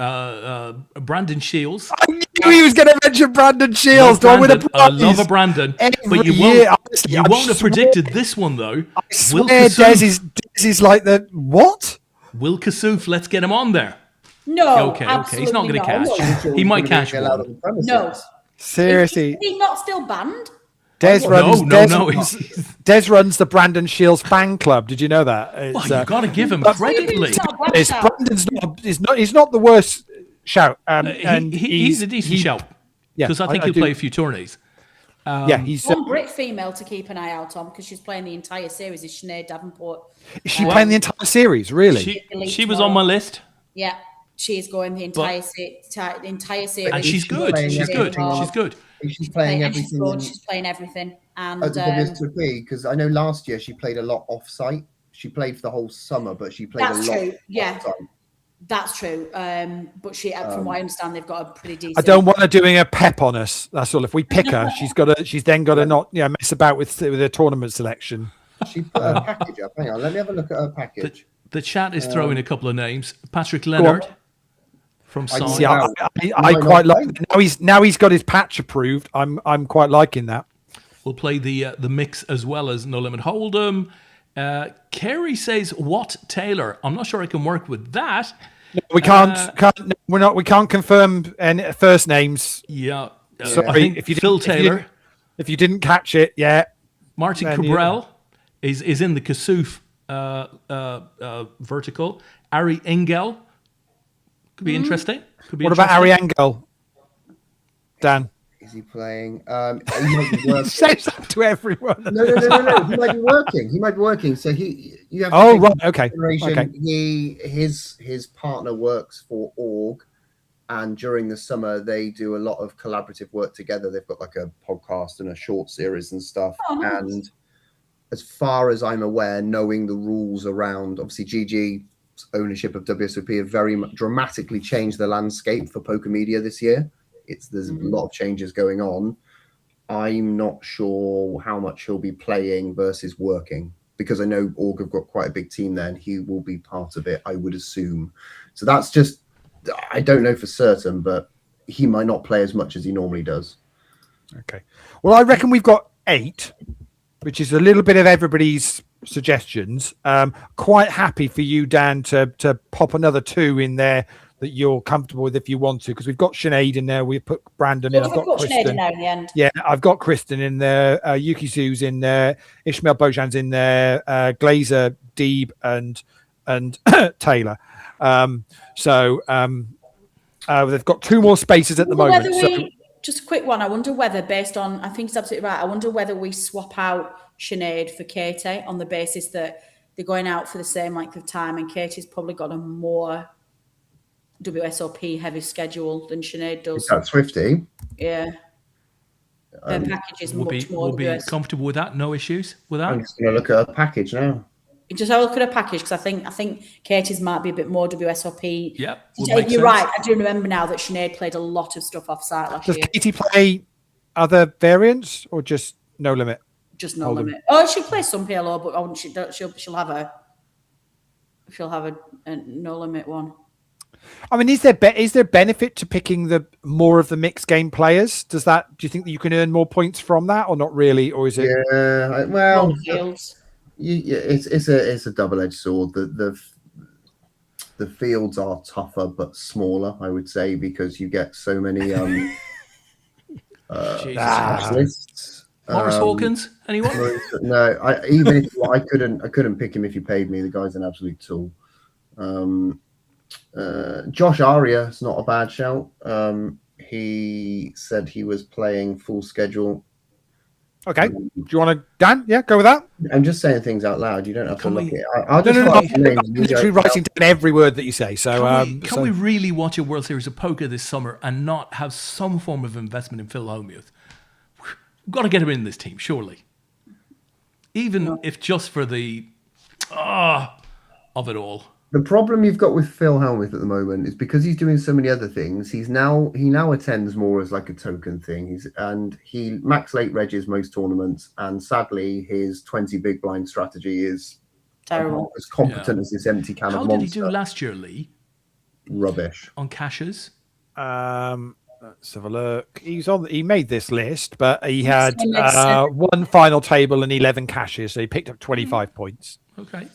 Brandon Shields. I knew he was going to mention Brandon Shields. Do I win a prize? I love a Brandon. But you won't have predicted this one, though. I swear Des is like the what? Will Kassouf, let's get him on there. No, Okay. He's not going to cash. He might cash one. No. Seriously. Is he not still banned? Des runs the Brandon Shields fan club. Did you know that? You've got to give him credit, Leigh. He's not the worst shout. And he's a decent shout. Because I think he'll play a few tourneys. He's one Brit female to keep an eye out on because she's playing the entire series is Sinead Davenport. Is she playing the entire series? Really? She was on my list. Yeah, she's going the entire series. And she's good. She's good. She's playing everything. She's playing everything. And because I know last year she played a lot off-site. She played for the whole summer, but she played a lot off-site. That's true. But from what I understand, they've got a pretty decent. I don't want her doing a pep on us. That's all. If we pick her, she's then got to not mess about with her tournament selection. She put her package up. Hang on, let me have a look at her package. The chat is throwing a couple of names. Patrick Leonard from Side. I quite like. Now he's got his patch approved. I'm quite liking that. We'll play the mix as well as No Limit Hold'em. Kerry says Watt Taylor. I'm not sure I can work with that. No, we can't. We can't confirm any first names. Yeah. Sorry, Phil Taylor. If you didn't catch it, Martin Cabral is in the Kassouf vertical. Ari Engel could be interesting. What about Ari Engel? Dan. Is he playing? He might be working. Says that to everyone. No. He might be working. So you have. Oh right, okay. His partner works for Org, and during the summer they do a lot of collaborative work together. They've got like a podcast and a short series and stuff. Oh, nice. And as far as I'm aware, knowing the rules around, obviously GG's ownership of WSOP have very dramatically changed the landscape for poker media this year. There's a lot of changes going on. I'm not sure how much he'll be playing versus working, because I know Org have got quite a big team there, and he will be part of it, I would assume. So that's just, I don't know for certain, but he might not play as much as he normally does. Okay. Well, I reckon we've got 8, which is a little bit of everybody's suggestions. Quite happy for you, Dan, to pop another 2 in there that you're comfortable with if you want to, because we've got Sinead in there. We put Brandon in. I've got Sinead Kristen. in there in the end. Yeah, I've got Kristen in there. Yuki Su's in there. Ishmael Bojan's in there. Glazer, Deeb, and Taylor. They've got 2 more spaces at the moment. Just a quick one. I wonder whether, based on, I think it's absolutely right. I wonder whether we swap out Sinead for Katie on the basis that they're going out for the same length of time, and Katie's probably got a more WSOP heavy schedule than Sinead does. That's Swifty. Yeah. Their package is much more. We'll be comfortable with that. No issues with that. I'm just going to look at a package now. Just have a look at a package, because I think Katie's might be a bit more WSOP. Yeah, you're right. I do remember now that Sinead played a lot of stuff off site last year. Does Katie play other variants or just No Limit? Just No Limit. Oh, she plays some PLO, but she'll have a No Limit one. I mean, is there benefit to picking the more of the mixed game players? Do you think that you can earn more points from that, or not really, or is it? Yeah, well, fields. It's a double-edged sword. The fields are tougher but smaller, I would say, because you get so many specialists. Maurice Hawkins, anyone? No, I couldn't pick him if you paid me. The guy's an absolute tool. Josh Aria is not a bad shout. He said he was playing full schedule. Okay. Do you want to, Dan? Yeah, go with that. I'm just saying things out loud. You don't have to look at it. I'm literally writing down every word that you say. So, can we really watch a World Series of Poker this summer and not have some form of investment in Phil Hellmuth? We've got to get him in this team, surely. Even if just for the of it all. The problem you've got with Phil Hellmuth at the moment is because he's doing so many other things. He now attends more as like a token thing. He max late regs most tournaments, and sadly, his 20 big blind strategy is terrible. As competent as this empty can of monster. How did he do last year, Leigh? Rubbish on caches. Let's have a look. He made this list, but he had 1 final table and 11 caches, so he picked up 25 points. Okay.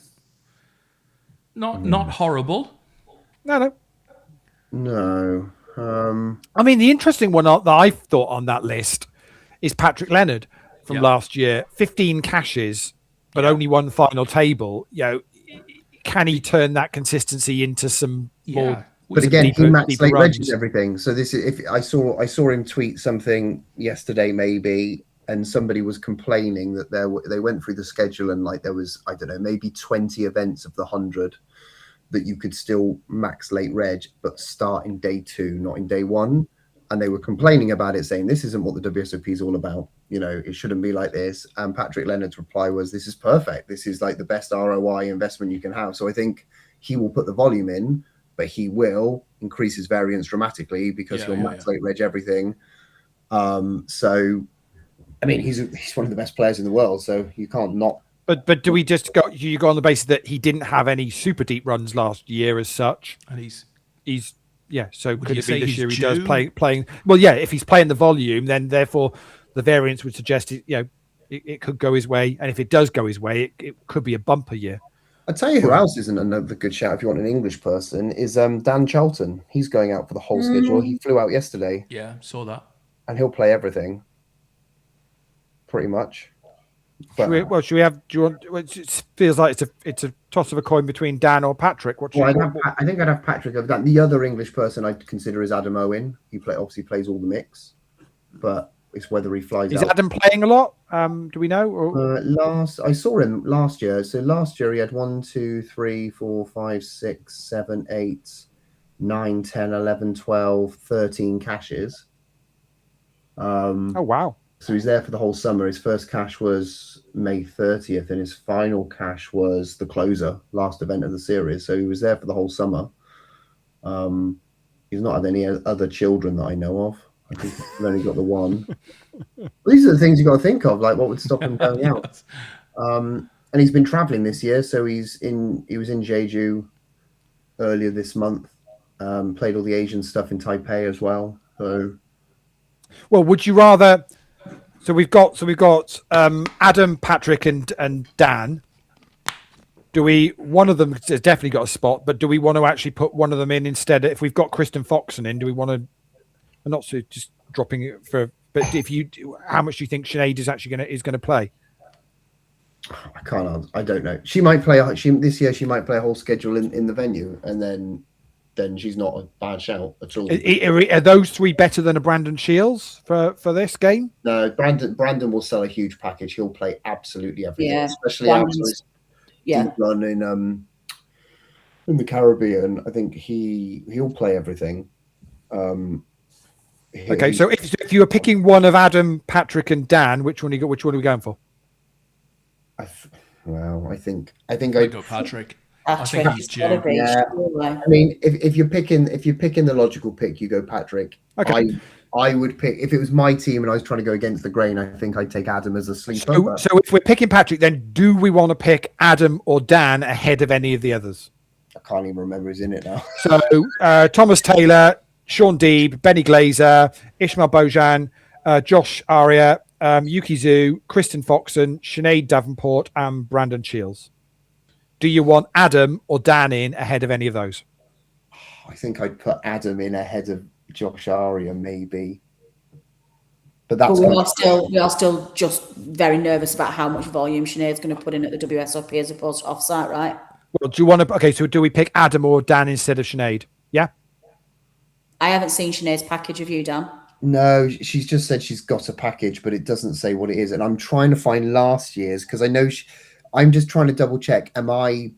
Not horrible. No. I mean, the interesting one that I thought on that list is Patrick Leonard from last year. 15 caches, but only 1 final table. Can he turn that consistency into some more? But again, he maxed late regs everything. So this is, if I saw him tweet something yesterday, maybe. And somebody was complaining that they went through the schedule and like there was, I don't know, maybe 20 events of the 100 that you could still max late reg, but start in day 2, not in day 1. And they were complaining about it, saying this isn't what the WSOP is all about. It shouldn't be like this. And Patrick Leonard's reply was, this is perfect. This is like the best ROI investment you can have. So I think he will put the volume in, but he will increase his variance dramatically because he'll max late reg everything. So I mean, he's one of the best players in the world, so you can't not. But do we just go? You go on the basis that he didn't have any super deep runs last year as such, and he's So could it be this year he does playing? Well, yeah. If he's playing the volume, then therefore the variance would suggest it could go his way, and if it does go his way, it could be a bumper year. I'll tell you who else isn't another good shout if you want an English person is Dan Charlton. He's going out for the whole schedule. He flew out yesterday. Yeah, saw that. And he'll play everything. Pretty much. Should we have? Do you want? It feels like it's a toss of a coin between Dan or Patrick. I think I'd have Patrick over Dan. The other English person I'd consider is Adam Owen. He obviously plays all the mix, but it's whether he flies out. Is Adam playing a lot? Do we know? I saw him last year. So last year he had 1, 2, 3, 4, 5, 6, 7, 8, 9, 10, 11, 12, 13 caches. Oh wow! So he's there for the whole summer. His first cache was May 30th, and his final cache was the closer, last event of the series. So he was there for the whole summer. He's not had any other children that I know of. I think he's only got the one. These are the things you got to think of, like what would stop him going out. And he's been traveling this year, so he was in Jeju earlier this month. Played all the Asian stuff in Taipei as well. So, well, would you rather? So we've got Adam, Patrick, and Dan. One of them has definitely got a spot, but do we want to actually put one of them in instead? If we've got Kristen Foxon in, do we want to? I'm not so just dropping it for. But if you, how much do you think Sinead is actually going to play? I can't answer. I don't know. She might play. This year she might play a whole schedule in the venue, and then she's not a bad shout at all. Are those three better than a Brandon Shields for this game? No, Brandon will sell a huge package. He'll play absolutely everything, especially after his deep run in the Caribbean. I think he'll play everything. Okay, so if you were picking one of Adam, Patrick, and Dan, which one are we going for? I think I'd go Patrick. I think he's due. I mean, if you're picking the logical pick, you go Patrick. Okay. I would pick, if it was my team and I was trying to go against the grain, I think I'd take Adam as a sleeper. So if we're picking Patrick, then do we want to pick Adam or Dan ahead of any of the others? I can't even remember who's in it now. So Thomas Taylor, Sean Deeb, Benny Glazer, Ishmael Bojan, Josh Aria, Yuki Zhu, Kristen Foxon, Sinead Davenport, and Brandon Shields. Do you want Adam or Dan in ahead of any of those? I think I'd put Adam in ahead of Josh Aria, maybe. But we are still just very nervous about how much volume Sinead's going to put in at the WSOP as opposed to offsite, right? Well, do you want to? Okay, so do we pick Adam or Dan instead of Sinead? Yeah. I haven't seen Sinead's package. Have you, Dan? No, she's just said she's got a package, but it doesn't say what it is. And I'm trying to find last year's because I know I'm just trying to double check. Am I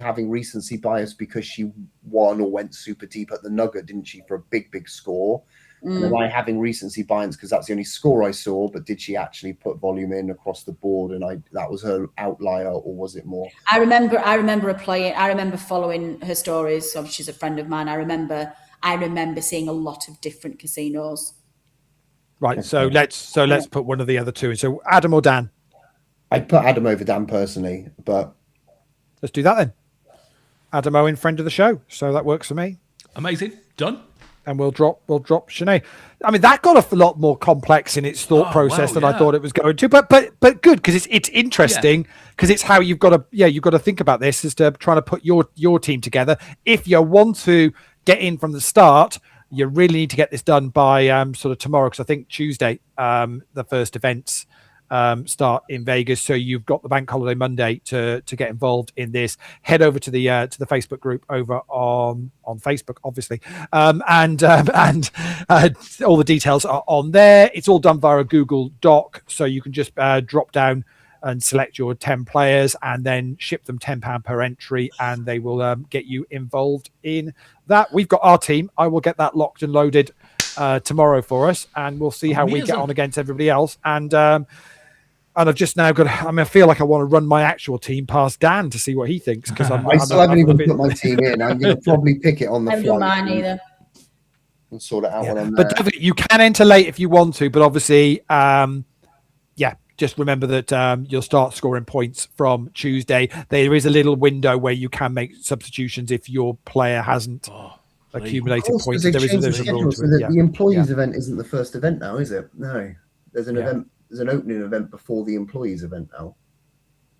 having recency bias because she won or went super deep at the Nugget, didn't she, for a big score? And am I having recency bias because that's the only score I saw? But did she actually put volume in across the board, and that was her outlier, or was it more? I remember her playing. I remember following her stories. So she's a friend of mine. I remember seeing a lot of different casinos. Right. So let's put one of the other two in. So Adam or Dan? I'd put Adam over Dan personally, but let's do that then. Adam Owen, friend of the show, so that works for me. Amazing, done. And we'll drop Sinead. I mean, that got a lot more complex in its thought process than I thought it was going to. But good, because it's interesting because it's how you've got to think about this is to try to put your team together. If you want to get in from the start, you really need to get this done by sort of tomorrow, because I think Tuesday the first events start in Vegas, so you've got the bank holiday Monday to get involved in this. Head over to the Facebook group over on Facebook, obviously, and all the details are on there. It's all done via a Google Doc, so you can just drop down and select your 10 players and then ship them £10 per entry, and they will get you involved in that. We've got our team. I will get that locked and loaded tomorrow for us, and we'll see how we get on against everybody else. And I've just now got. I feel like I want to run my actual team past Dan to see what he thinks, because I still haven't even put my team in. I'm going to probably pick it on the fly. I haven't done mine either. And sort it out when I'm there. But you can enter late if you want to. But obviously, just remember that you'll start scoring points from Tuesday. There is a little window where you can make substitutions if your player hasn't accumulated points. There is a rule to it. The employees event isn't the first event now, is it? No, there's an event. There's an opening event before the employees event now.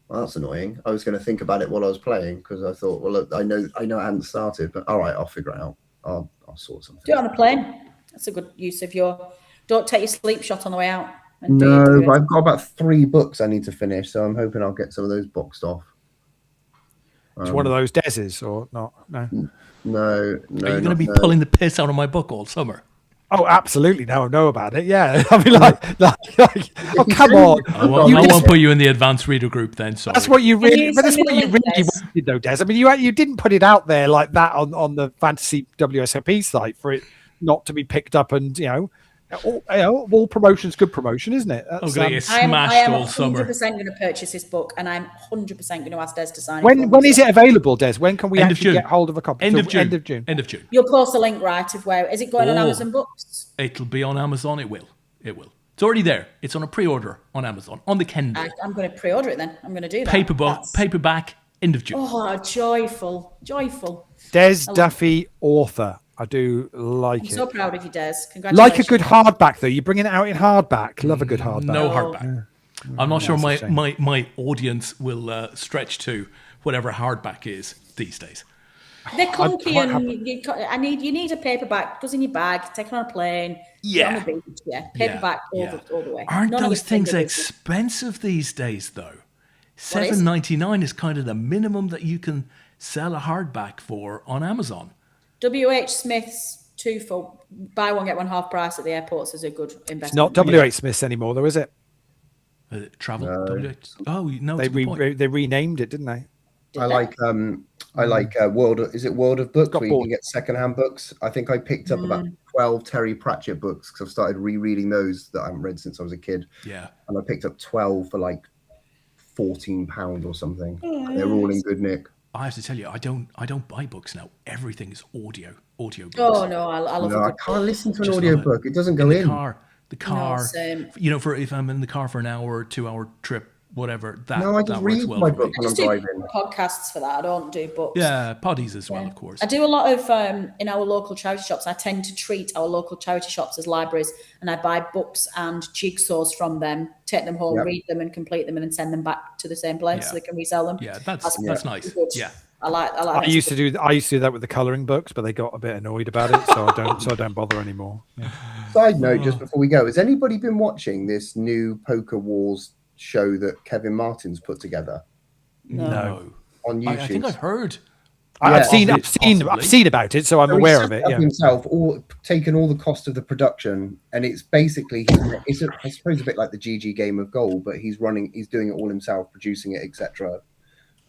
Well, that's annoying. I was going to think about it while I was playing, because I thought, well, look, I know it hadn't started, but all right, I'll figure it out. I'll sort something. Do it on the plane. That's a good use of your. Don't take your sleep shot on the way out. No, but I've got about 3 books I need to finish, so I'm hoping I'll get some of those boxed off. It's one of those Deses or not? No. No. Are you going to be pulling the piss out of my book all summer? Oh, absolutely. Now I know about it. Yeah. I mean, oh, come on. I won't put you in the advanced reader group then. Sorry. That's what you really, but that's send me what the you link, really Des? wanted, though, Des. I mean, you didn't put it out there like that on the Fantasy WSOP site for it not to be picked up, and all promotion's good promotion, isn't it? I'm going to get I smashed am all summer. 100% going to purchase this book, and I'm 100% going to ask Des to sign it. When is it available, Des? When can we End of actually June. get hold of a copy? End of June. End of June. End of June. You'll post a link, right, of where is it going on Oh. Amazon Books? It'll be on Amazon. It will. It will. It's already there. It's on a pre-order on Amazon on the Kindle. I'm going to pre-order it then. I'm going to do that. Paperback. End of June. Oh, joyful. Des Duffy, author. I do like I'm it. so proud of you, Des. Congratulations. Like a good hardback, though. You're bringing it out in hardback. Love a good hardback. No Oh. hardback. I'm not sure That's a shame. my audience will stretch to whatever hardback is these days. They're clunky, quite and you need a paperback. Goes in your bag. Take it on a plane. Yeah. Get on the beach. Yeah, paperback all the way. Aren't None of those this things Kindle business. expensive these days, though? What is? $7.99 is kind of the minimum that you can sell a hardback for on Amazon. WH Smith's 2 for buy one get one half price at the airports is a good investment. It's not WH Smith's anymore, though, is it? Travel. Oh no, They it's a good point. they renamed it, didn't they? I like World. Is it World of Books Got where you can get secondhand books? I think I picked up about 12 Terry Pratchett books because I've started rereading those that I haven't read since I was a kid. Yeah. And I picked up 12 for like £14 or something. They're all in good nick. I have to tell you, I don't buy books now. Everything is audio books. Oh no, I love No, a I good can't listen to an Just audio love it. book. It doesn't go in in. the car. same. You know, for if I'm in the car for an hour or 2 hour trip, whatever. That No, I just that works read well my for book me. when I'm just do driving. podcasts for that. I don't do books. Yeah, poddies as well, of course. I do a lot of in our local charity shops. I tend to treat our local charity shops as libraries, and I buy books and jigsaws from them, take them home, read them, and complete them, and then send them back to the same place so they can resell them. Yeah, that's nice. good. Yeah. I like. I used to do that with the colouring books, but they got a bit annoyed about it, so I don't bother anymore. Yeah. Side note, just before we go, has anybody been watching this new Poker Wars show that Kevin Martin's put together No. on YouTube? I think I've heard. I've seen possibly. about it, so I'm So aware he's of it. set up Yeah. himself, taken all the cost of the production, and it's basically I suppose a bit like the GG Game of Gold, but he's doing it all himself, producing it, etc.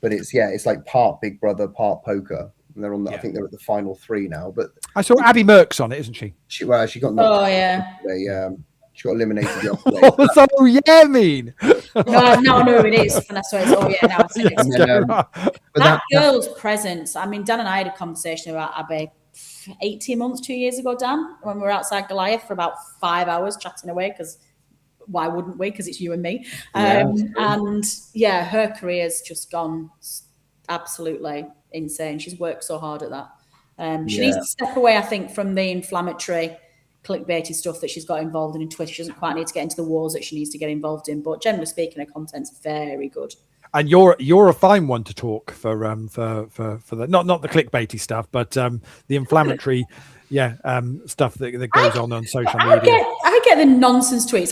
But it's like part Big Brother, part poker, and they're on. I think they're at the final 3 now. But I saw Abby Merck's on it, isn't she? she got knocked Oh out yeah. yesterday. She got eliminated yesterday. Oh yeah, mean. No, it is. And I saw it. Oh yeah, now I see it. And then, but That girl's presence. I mean, Dan and I had a conversation about Abby 18 months, 2 years ago, Dan, when we were outside Goliath for about 5 hours chatting away because why wouldn't we? Because it's you and me. And yeah, her career's just gone absolutely insane. She's worked so hard at that. She needs to step away, I think, from the inflammatory, clickbaity stuff that she's got involved in Twitter. She doesn't quite need to get into the wars that she needs to get involved in. But generally speaking, her content's very good. And you're a fine one to talk for the not the clickbaity stuff, but the inflammatory stuff that goes on social media. I get the nonsense tweets.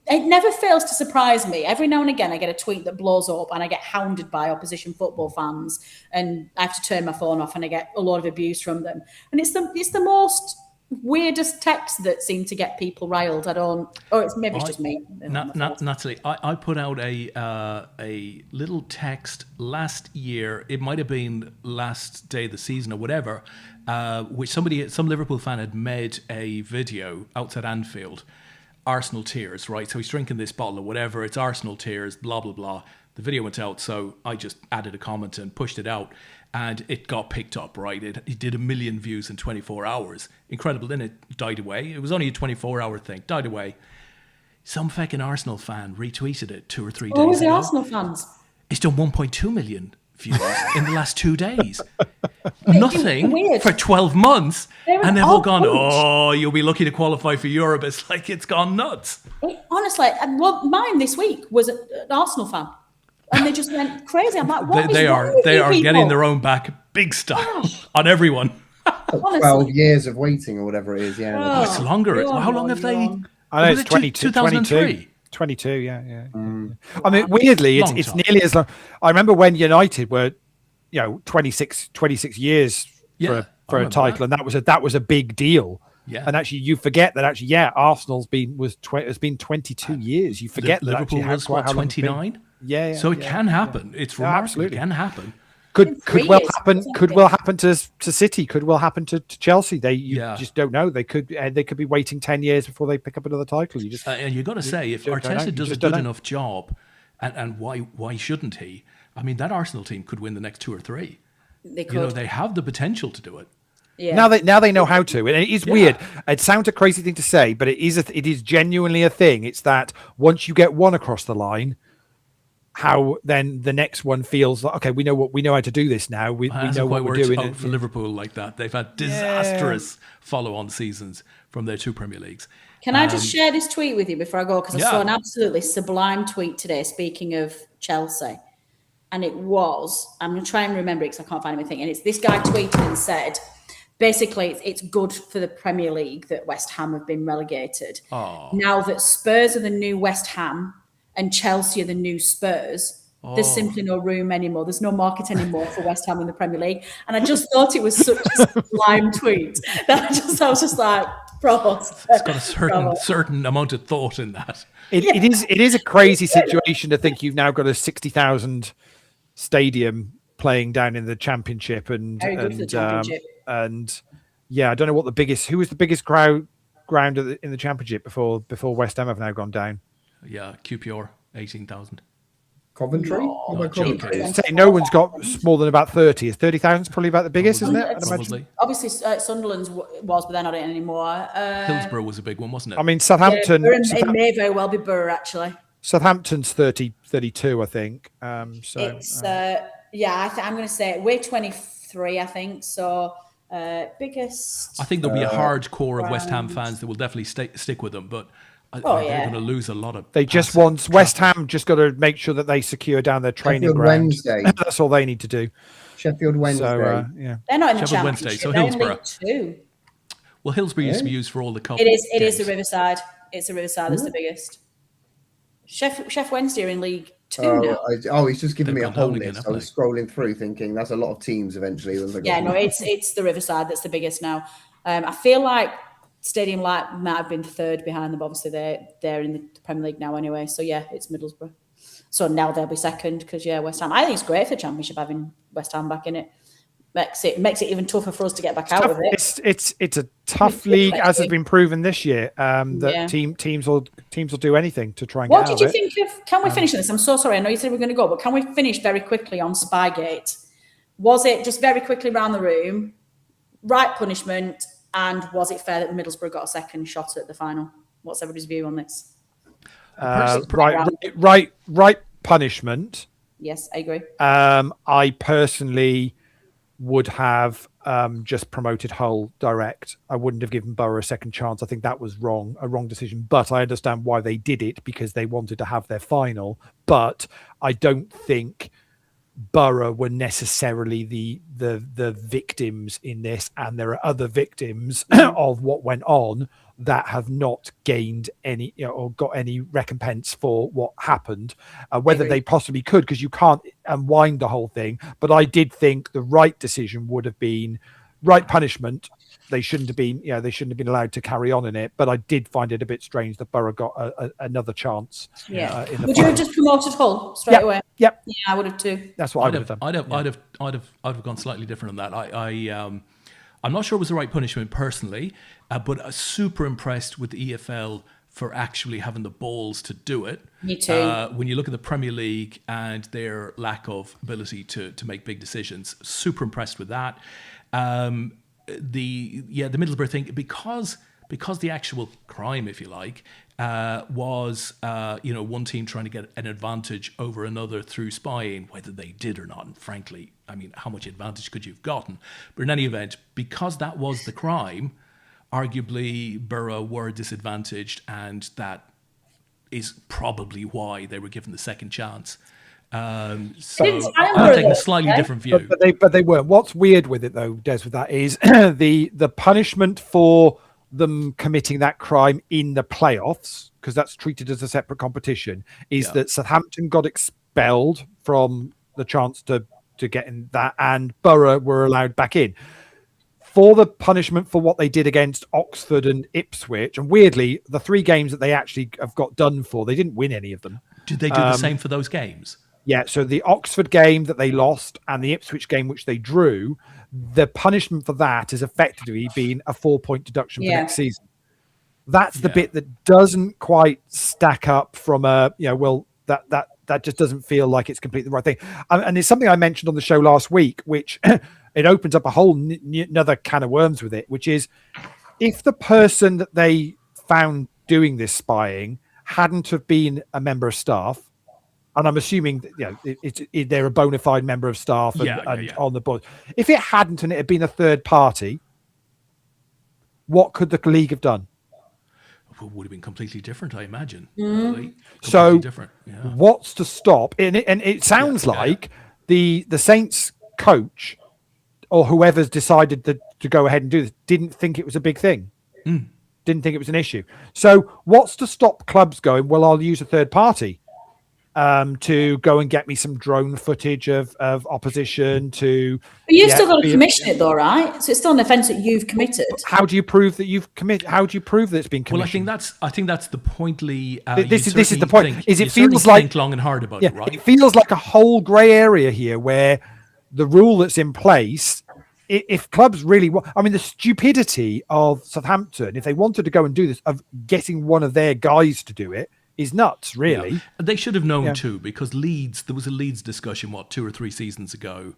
It never fails to surprise me. Every now and again, I get a tweet that blows up, and I get hounded by opposition football fans, and I have to turn my phone off, and I get a lot of abuse from them. And it's the most weirdest texts that seem to get people riled. It's just me. Natalie, I put out a little text last year. It might have been last day of the season or whatever, which some Liverpool fan had made a video outside Anfield. Arsenal tears, right? So he's drinking this bottle or whatever. It's Arsenal tears, blah, blah, blah. The video went out, so I just added a comment and pushed it out, and it got picked up, right? It did 1 million views in 24 hours. Incredible. Then it died away. It was only a 24-hour thing. Died away. Some fucking Arsenal fan retweeted it 2 or 3 days ago. What was the Arsenal fans? It's done 1.2 million views in the last 2 days. Nothing for 12 months. And they've all gone, oh, you'll be lucky to qualify for Europe. It's like it's gone nuts. Honestly, mine this week was an Arsenal fan. And they just went crazy. I'm like, what they is wrong are with they you are people? getting their own back big style on everyone. 12 years of waiting or whatever it is. Yeah. It's longer. How long have they? I know Was it's it 22, 2003? 22, yeah. I mean, weirdly, it's nearly as long. I remember when United were, 26 years for a title, and that was a big deal. Yeah. And actually, you forget that actually, Arsenal's has been 22 years. You forget that Liverpool actually was how long it's been. 29. Yeah. So it can happen. It's remarkable. Absolutely. It can happen. Could 3 well years, happen. wasn't Could it? well happen to City. Could well happen to Chelsea. You Yeah. just don't know. They could be waiting 10 years before they pick up another title. You just And you've got to say, if don't know. Arteta You does a just don't good know. enough job, and why shouldn't he? I mean, that Arsenal team could win the next 2 or 3. They could. You know, they have the potential to do it. Yeah. Now they know how to, and it is weird. It sounds a crazy thing to say, but it is genuinely a thing. It's that once you get one across the line, how then the next one feels like, okay, we know how to do this now. We know what we're doing. Out for Liverpool like that. They've had disastrous follow-on seasons from their 2 Premier Leagues. Can I just share this tweet with you before I go? Because I Yeah. saw an absolutely sublime tweet today, speaking of Chelsea. And it was, I'm going to try and remember it because I can't find anything. And it's this guy tweeted and said, basically, it's good for the Premier League that West Ham have been relegated. Oh. Now that Spurs are the new West Ham and Chelsea are the new Spurs, there's simply no room anymore. There's no market anymore for West Ham in the Premier League. And I just thought it was such a sublime tweet that I was just like, props. It's got a certain amount of thought in that. It is a crazy situation to think you've now got a 60,000 stadium playing down in the Championship, and Very good for the Championship. And I don't know what who was the biggest ground in the Championship before West Ham have now gone down. Yeah, QPR, 18,000. Coventry? What about Coventry? Say no one's got more than about 30. Is 30,000 is probably about the biggest, isn't it? I'd imagine. Probably. Obviously, Sunderland's was, but they're not in it anymore. Hillsborough was a big one, wasn't it? I mean, Southampton. It may very well be Borough, actually. Southampton's 32, I think. It's I'm going to say we're 23, I think. So biggest. I think there'll be a hard core of West Ham fans that will definitely stick with them, but they're going to lose a lot of. They just want West Ham just got to make sure that they secure down their training Sheffield ground. Wednesday. That's all they need to do. Sheffield Wednesday. So They're not in the Sheffield Wednesday, Championship. so They're in Hillsborough. League 2. Well, Hillsborough used to be used for all the cup. It is the games. Riverside. It's the Riverside that's the biggest. Chef Wednesday are in League 2 now. He's just giving They've me a gone whole down again, list. I haven't was scrolling through thinking that's a lot of teams eventually. It's the Riverside that's the biggest now. I feel like Stadium Light might have been third behind them. Obviously, they're in the Premier League now anyway. So, it's Middlesbrough. So now they'll be second because, West Ham. I think it's great for the Championship having West Ham back in it. Makes it even tougher for us to get back out of it. It's a tough league, as has been proven this year. That teams will do anything to try and get out of it. What did you think of? Can we finish this? I'm so sorry. I know you said we were going to go, but can we finish very quickly on Spygate? Was it just very quickly around the room, right punishment, and was it fair that Middlesbrough got a second shot at the final? What's everybody's view on this? Right punishment. Yes, I agree. I personally would have just promoted Hull direct. I wouldn't have given Borough a second chance. I think that was a wrong decision. But I understand why they did it, because they wanted to have their final. But I don't think Borough were necessarily the victims in this, and there are other victims of what went on that have not gained any or got any recompense for what happened, whether they possibly could, because you can't unwind the whole thing. But I did think the right decision would have been right punishment. They shouldn't have been, they shouldn't have been allowed to carry on in it. But I did find it a bit strange that Borough got another chance. Would you have just promoted Hull straight away? Yep. Yeah, I would have too. That's what I would have done. I'd have gone slightly different on that. I'm not sure it was the right punishment personally, but super impressed with the EFL for actually having the balls to do it. Me too. When you look at the Premier League and their lack of ability to make big decisions, super impressed with that. The Middlesbrough thing, because the actual crime, if you like, was one team trying to get an advantage over another through spying, whether they did or not. And frankly, I mean, how much advantage could you have gotten? But in any event, because that was the crime, arguably Borough were disadvantaged, and that is probably why they were given the second chance. So I'm taking a slightly different view. But they weren't. What's weird with it, though, Des, with that is the punishment for them committing that crime in the playoffs, because that's treated as a separate competition, is that Southampton got expelled from the chance to get in that, and Borough were allowed back in. for the punishment for what they did against Oxford and Ipswich. And weirdly, the 3 games that they actually have got done for, they didn't win any of them. Did they do the same for those games? Yeah, so the Oxford game that they lost and the Ipswich game which they drew, the punishment for that has effectively been a 4-point deduction for next season. That's the bit that doesn't quite stack up from a, that just doesn't feel like it's completely the right thing. And it's something I mentioned on the show last week, which it opens up a whole another can of worms with it, which is if the person that they found doing this spying hadn't have been a member of staff, and I'm assuming that, they're a bona fide member of staff and on the board. If it hadn't and it had been a third party, what could the league have done? It would have been completely different, I imagine. So different. Yeah. What's to stop? And it sounds like the Saints coach or whoever's decided to go ahead and do this didn't think it was a big thing. Didn't think it was an issue. So what's to stop clubs going, well, I'll use a third party to go and get me some drone footage of opposition to... But you've still got to commission it though, right? So it's still an offence that you've committed. How do you prove that you've committed? How do you prove that it's been commissioned? Well, I think that's the point, Leigh. This is the point. It feels like... think long and hard about it, right? It feels like a whole grey area here where the rule that's in place, if clubs really want... I mean, the stupidity of Southampton, if they wanted to go and do this, of getting one of their guys to do it, is nuts, really. Yeah. They should have known too, because there was a Leeds discussion, 2 or 3 seasons ago,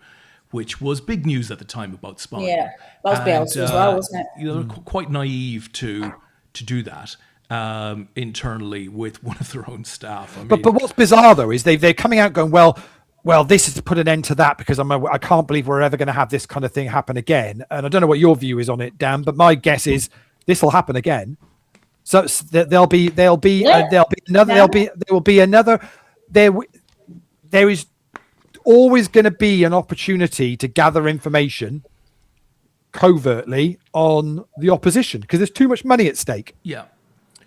which was big news at the time about spying. Yeah, that was Bielsa as well, wasn't it? They're quite naive to do that internally with one of their own staff. I mean, but what's bizarre though is they're coming out going, well, this is to put an end to that because I can't believe we're ever going to have this kind of thing happen again. And I don't know what your view is on it, Dan, but my guess is this will happen again. So there is always going to be an opportunity to gather information covertly on the opposition because there's too much money at stake. Yeah.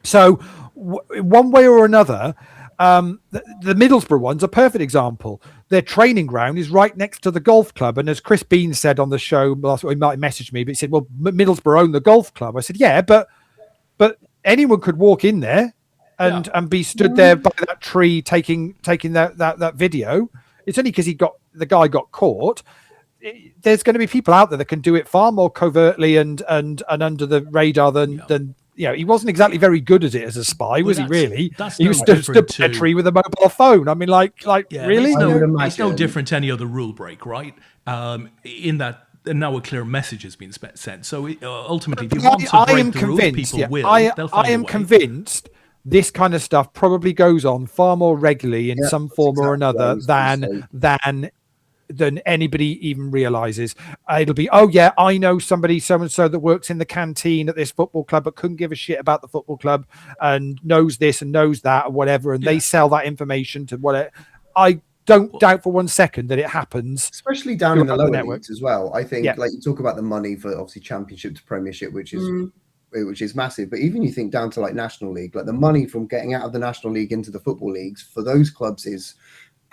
So one way or another, the Middlesbrough one's a perfect example. Their training ground is right next to the golf club. And as Chris Bean said on the show last week, he might message me, but he said, well, Middlesbrough own the golf club. I said, yeah, but anyone could walk in there and be stood there by that tree taking that video. It's only because the guy got caught. There's going to be people out there that can do it far more covertly and under the radar than he wasn't exactly very good at it as a spy, was he? Really? He was stood by a tree with a mobile phone. I mean, really? It's no different to any other rule break, right? In that. And now a clear message has been sent. So ultimately, if you want to break the rules, people will. They'll find a way. Convinced this kind of stuff probably goes on far more regularly in some form or another than anybody even realizes. It'll be, I know somebody so-and-so that works in the canteen at this football club but couldn't give a shit about the football club and knows this and knows that or whatever, and they sell that information to whatever. I don't doubt for 1 second that it happens, especially down in the lower leagues as well. I think, like you talk about the money for obviously Championship to Premiership, which is massive. But even you think down to like National League, like the money from getting out of the National League into the football leagues for those clubs is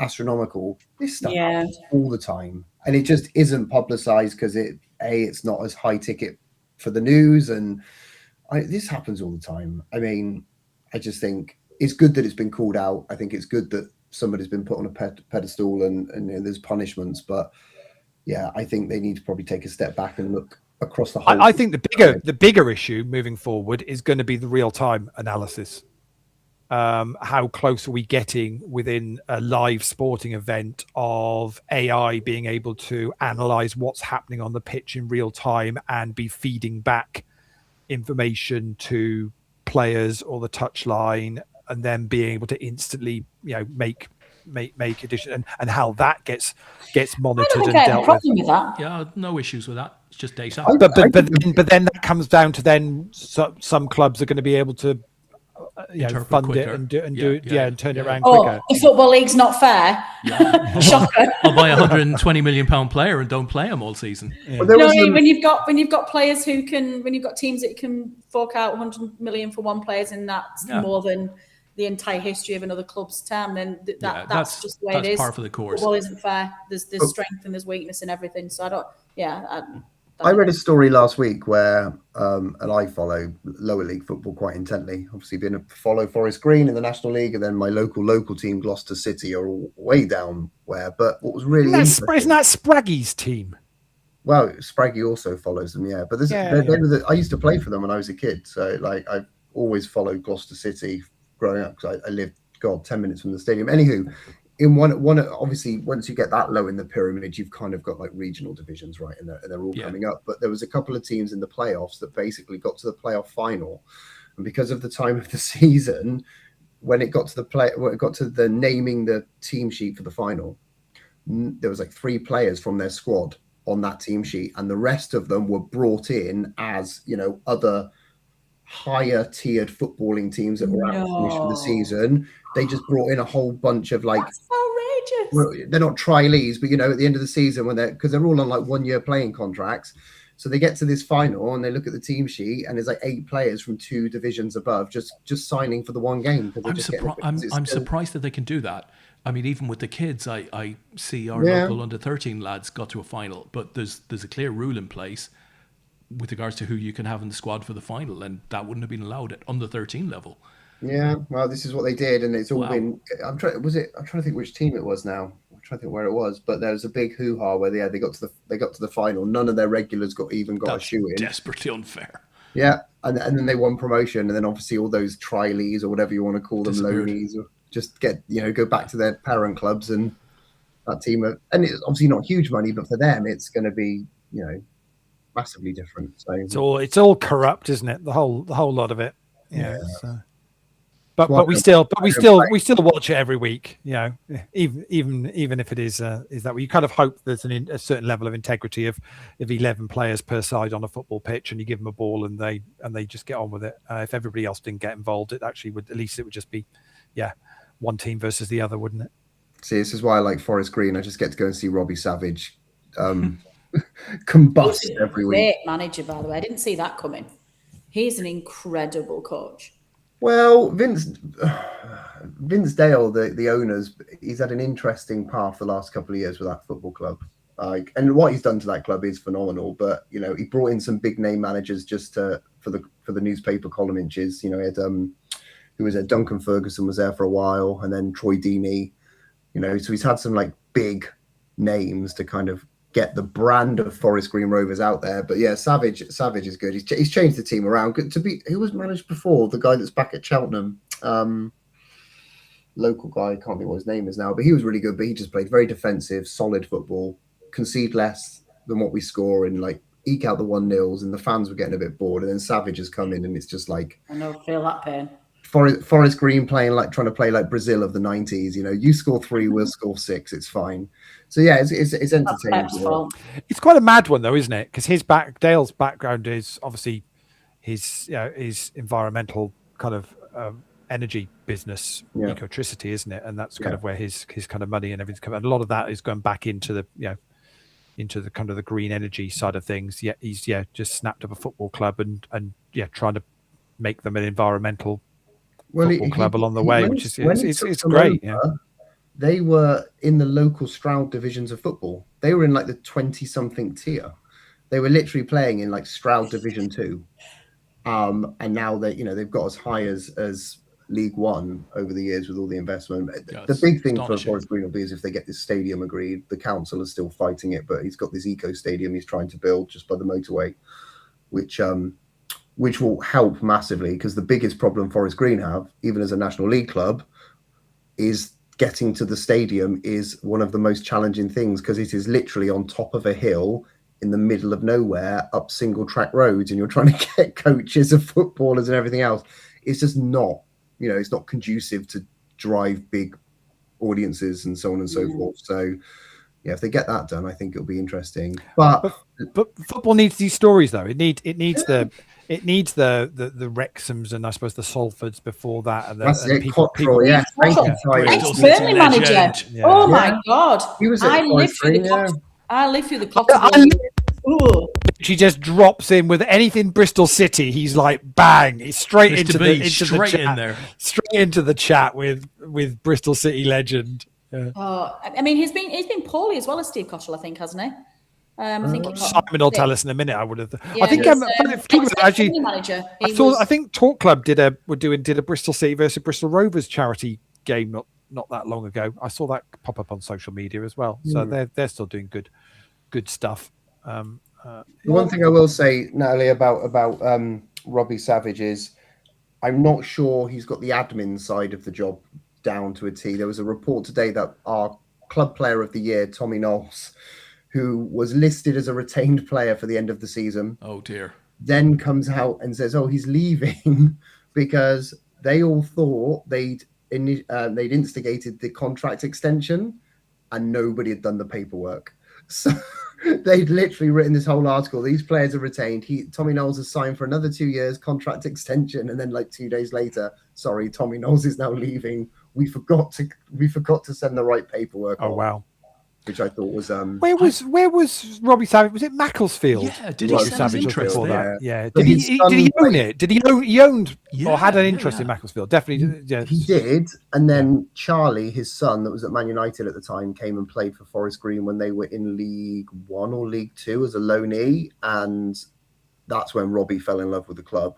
astronomical. This stuff happens all the time, and it just isn't publicized because it's not as high ticket for the news, and this happens all the time. I mean, I just think it's good that it's been called out. I think it's good that somebody's been put on a pedestal and there's punishments, but I think they need to probably take a step back and look across the whole. I think the bigger issue moving forward is going to be the real-time analysis. How close are we getting within a live sporting event of AI being able to analyze what's happening on the pitch in real time and be feeding back information to players or the touchline, and then being able to instantly, make addition and how that gets monitored and dealt with. That. Yeah, no issues with that. It's just data. But then that comes down to then some clubs are going to be able to fund quicker. It and do it and turn it around quicker. The football league's not fair. Shocker. I'll buy £120 million player and don't play him all season. Yeah. When you've got players when you've got teams that can fork out 100 million for one player, and that's more than the entire history of another club's term, then that's just the way it is. Par for the course. Football isn't fair. There's strength and there's weakness and everything. So that's I read a story last week where, and I follow lower league football quite intently. Obviously, follow Forest Green in the National League, and then my local team, Gloucester City, are all way down where. But what was really isn't that Spraggy's team? Well, Spraggy also follows them, yeah. But I used to play for them when I was a kid, so like I've always followed Gloucester City growing up because I lived 10 minutes from the stadium. Anywho, in one obviously once you get that low in the pyramid, you've kind of got like regional divisions, right? And they're all coming up. But there was a couple of teams in the playoffs that basically got to the playoff final, and because of the time of the season, when it got to the naming the team sheet for the final, there was like 3 players from their squad on that team sheet, and the rest of them were brought in as, you know, other higher tiered footballing teams that were out to finish for the season. They just brought in a whole bunch of like, that's outrageous. Well, they're not trilees, but you know, at the end of the season because they're all on like 1 year playing contracts, so they get to this final and they look at the team sheet and there's like 8 players from 2 divisions above just signing for the one game. I'm surprised that they can do that. I mean, even with the kids, I see our local under-13 lads got to a final, but there's a clear rule in place with regards to who you can have in the squad for the final, and that wouldn't have been allowed at under-13 level. Yeah, well, this is what they did, and it's all been. I'm trying to think which team it was now. I'm trying to think where it was, but there was a big hoo-ha where they got to the final. None of their regulars got a shoe in. Desperately unfair. Yeah, and then they won promotion, and then obviously all those trilees or whatever you want to call them, loanies, just go back to their parent clubs, and that team and it's obviously not huge money, but for them it's going to be, you know, massively different. So it's all corrupt, isn't it? The whole lot of it. Yeah. So. But we still watch it every week. You know, even if it is that way, you kind of hope there's a certain level of integrity of 11 players per side on a football pitch, and you give them a ball and they just get on with it. If everybody else didn't get involved, it actually would, at least it would just be, one team versus the other, wouldn't it? See, this is why I like Forest Green. I just get to go and see Robbie Savage combust every week. Great manager, by the way. I didn't see that coming. He's an incredible coach. Well, Vince Dale, the owners, he's had an interesting path the last couple of years with that football club. And what he's done to that club is phenomenal. But you know, he brought in some big name managers just for the newspaper column inches. You know, he had who was there? Duncan Ferguson was there for a while, and then Troy Deeney. You know, so he's had some like big names to kind of get the brand of Forest Green Rovers out there. But yeah, Savage is good. He's changed the team around. Good to be. Who was managed before? The guy that's back at Cheltenham, local guy. I can't think what his name is now, but he was really good. But he just played very defensive, solid football, concede less than what we score, and like eke out the 1-0s. And the fans were getting a bit bored. And then Savage has come in, and it's just like, I know, feel that pain. Forest Green trying to play like Brazil of the 90s. You know, you score 3, we'll score 6. It's fine. So yeah, it's entertaining. It's quite a mad one though, isn't it? Because Dale's background is obviously his environmental kind of energy business, ecotricity, isn't it? And that's kind of where his kind of money and everything's coming. And a lot of that is going back into the into the kind of the green energy side of things. Yeah, he's just snapped up a football club and trying to make them an environmental football club along the way, which is it's great. They were in the local Stroud divisions of football. They were in like the 20-something tier. They were literally playing in like Stroud Division 2. And now they've got as high as League One over the years with all the investment. The big thing for Forest Green will be is if they get this stadium agreed. The council is still fighting it, but he's got this eco stadium he's trying to build just by the motorway, which will help massively, because the biggest problem Forest Green have, even as a National League club, is getting to the stadium is one of the most challenging things, because it is literally on top of a hill in the middle of nowhere, up single track roads, and you're trying to get coaches and footballers and everything else. It's just not, it's not conducive to drive big audiences and so on and so forth. So yeah, if they get that done, I think it'll be interesting. But football needs these stories though. It needs the Wrexhams and I suppose the Salfords before that. And Cottrell, yeah. Ex-Burnley manager. Yeah. Oh my God. I lived through the Cottrell. She just drops in with anything Bristol City. He's like, bang! He's straight into the chat. Straight into the chat with Bristol City legend. Yeah. Oh, I mean, he's been poorly as well as Steve Cottrell, I think, hasn't he? I think it got Simon will tell 6th. us in a minute. I would have. Yeah, I think actually, manager. I think Talk Club did a Bristol City versus Bristol Rovers charity game not that long ago. I saw that pop up on social media as well. So they're still doing good stuff. The one thing I will say, Natalie, about Robbie Savage is I'm not sure he's got the admin side of the job down to a T. There was a report today that our club player of the year, Tommy Knowles, who was listed as a retained player for the end of the season. Oh dear. Then comes out and says, "Oh, he's leaving," because they all thought they'd instigated the contract extension, and nobody had done the paperwork. So they'd literally written this whole article. These players are retained. Tommy Knowles has signed for another 2 years contract extension, and then like 2 days later, sorry, Tommy Knowles is now leaving. We forgot to send the right paperwork. Oh wow. Which I thought was where was Robbie Savage? Was it Macclesfield? Yeah, did Robbie he sell Savage his interest before there? that? Yeah. But Did he own it? Did he owned or had an interest in Macclesfield? Definitely. Yeah. He did, and then Charlie, his son, that was at Man United at the time, came and played for Forest Green when they were in League One or League Two as a loanee, and that's when Robbie fell in love with the club,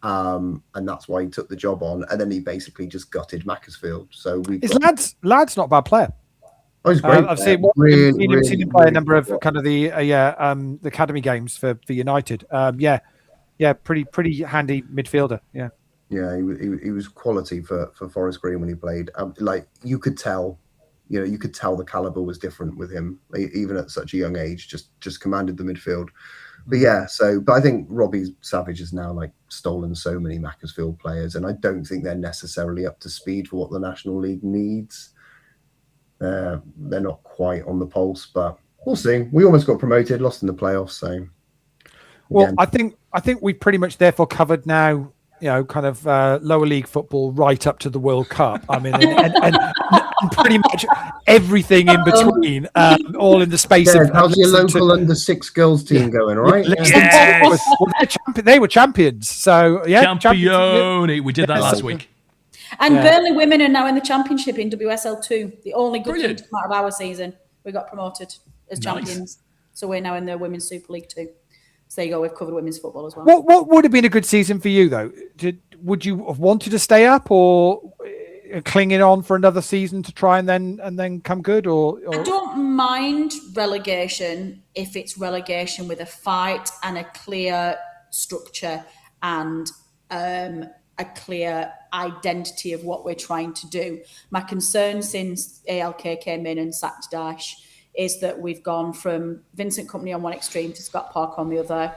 and that's why he took the job on, and then he basically just gutted Macclesfield. So Lad's not a bad player. Oh, he's great. I've seen him play a number of kind of the academy games for United. Pretty handy midfielder. Yeah. Yeah, he was quality for Forest Green when he played. Like you could tell the caliber was different with him, even at such a young age. Just commanded the midfield. But I think Robbie Savage has now like stolen so many Macclesfield players, and I don't think they're necessarily up to speed for what the National League needs. They're not quite on the pulse, but we'll see. We almost got promoted, lost in the playoffs. So, well, I think we've pretty much therefore covered now. Kind of lower league football right up to the World Cup. I mean, and pretty much everything in between, all in the space of. How's your local under-6 girls team going? All right. Yes. They were champions. So Champion. We did that last week. And Burnley women are now in the championship in WSL 2. The only good thing to come out of our season. We got promoted as champions. So we're now in the Women's Super League 2. So there you go. We've covered women's football as well. What would have been a good season for you, though? Would you have wanted to stay up or clinging on for another season to try and then come good? Or I don't mind relegation if it's relegation with a fight and a clear structure and a clear identity of what we're trying to do. My concern since ALK came in and sacked Daesh is that we've gone from Vincent Kompany on one extreme to Scott Parker on the other.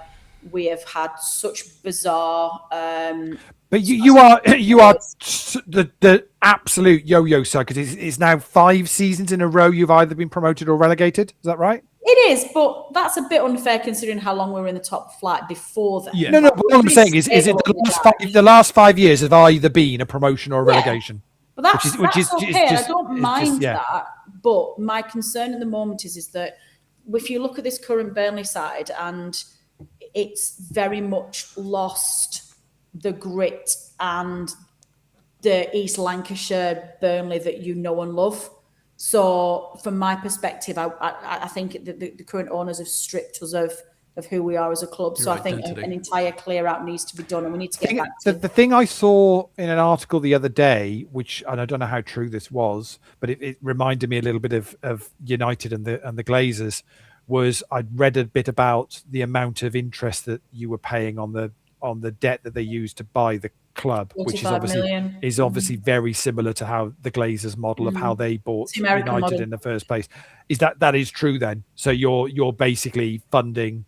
We have had such bizarre. But you are the absolute yo-yo circus. It's now 5 seasons in a row you've either been promoted or relegated. Is that right? It is, but that's a bit unfair considering how long we were in the top flight before that. Yeah. No. But what I'm saying is it the last 5 years have either been a promotion or a relegation? But that's okay. I don't mind that. But my concern at the moment is that if you look at this current Burnley side, and it's very much lost the grit and the East Lancashire Burnley that you know and love. So from my perspective, I think the current owners have stripped us of who we are as a club. So I think an entire clear out needs to be done, and we need to get back to the thing I saw in an article the other day, which, and I don't know how true this was, but it reminded me a little bit of United and the Glazers, was I'd read a bit about the amount of interest that you were paying on the debt that they used to buy the club, which is obviously very similar to how the Glazers model of how they bought United model in the first place. Is that is true then? So you're basically funding.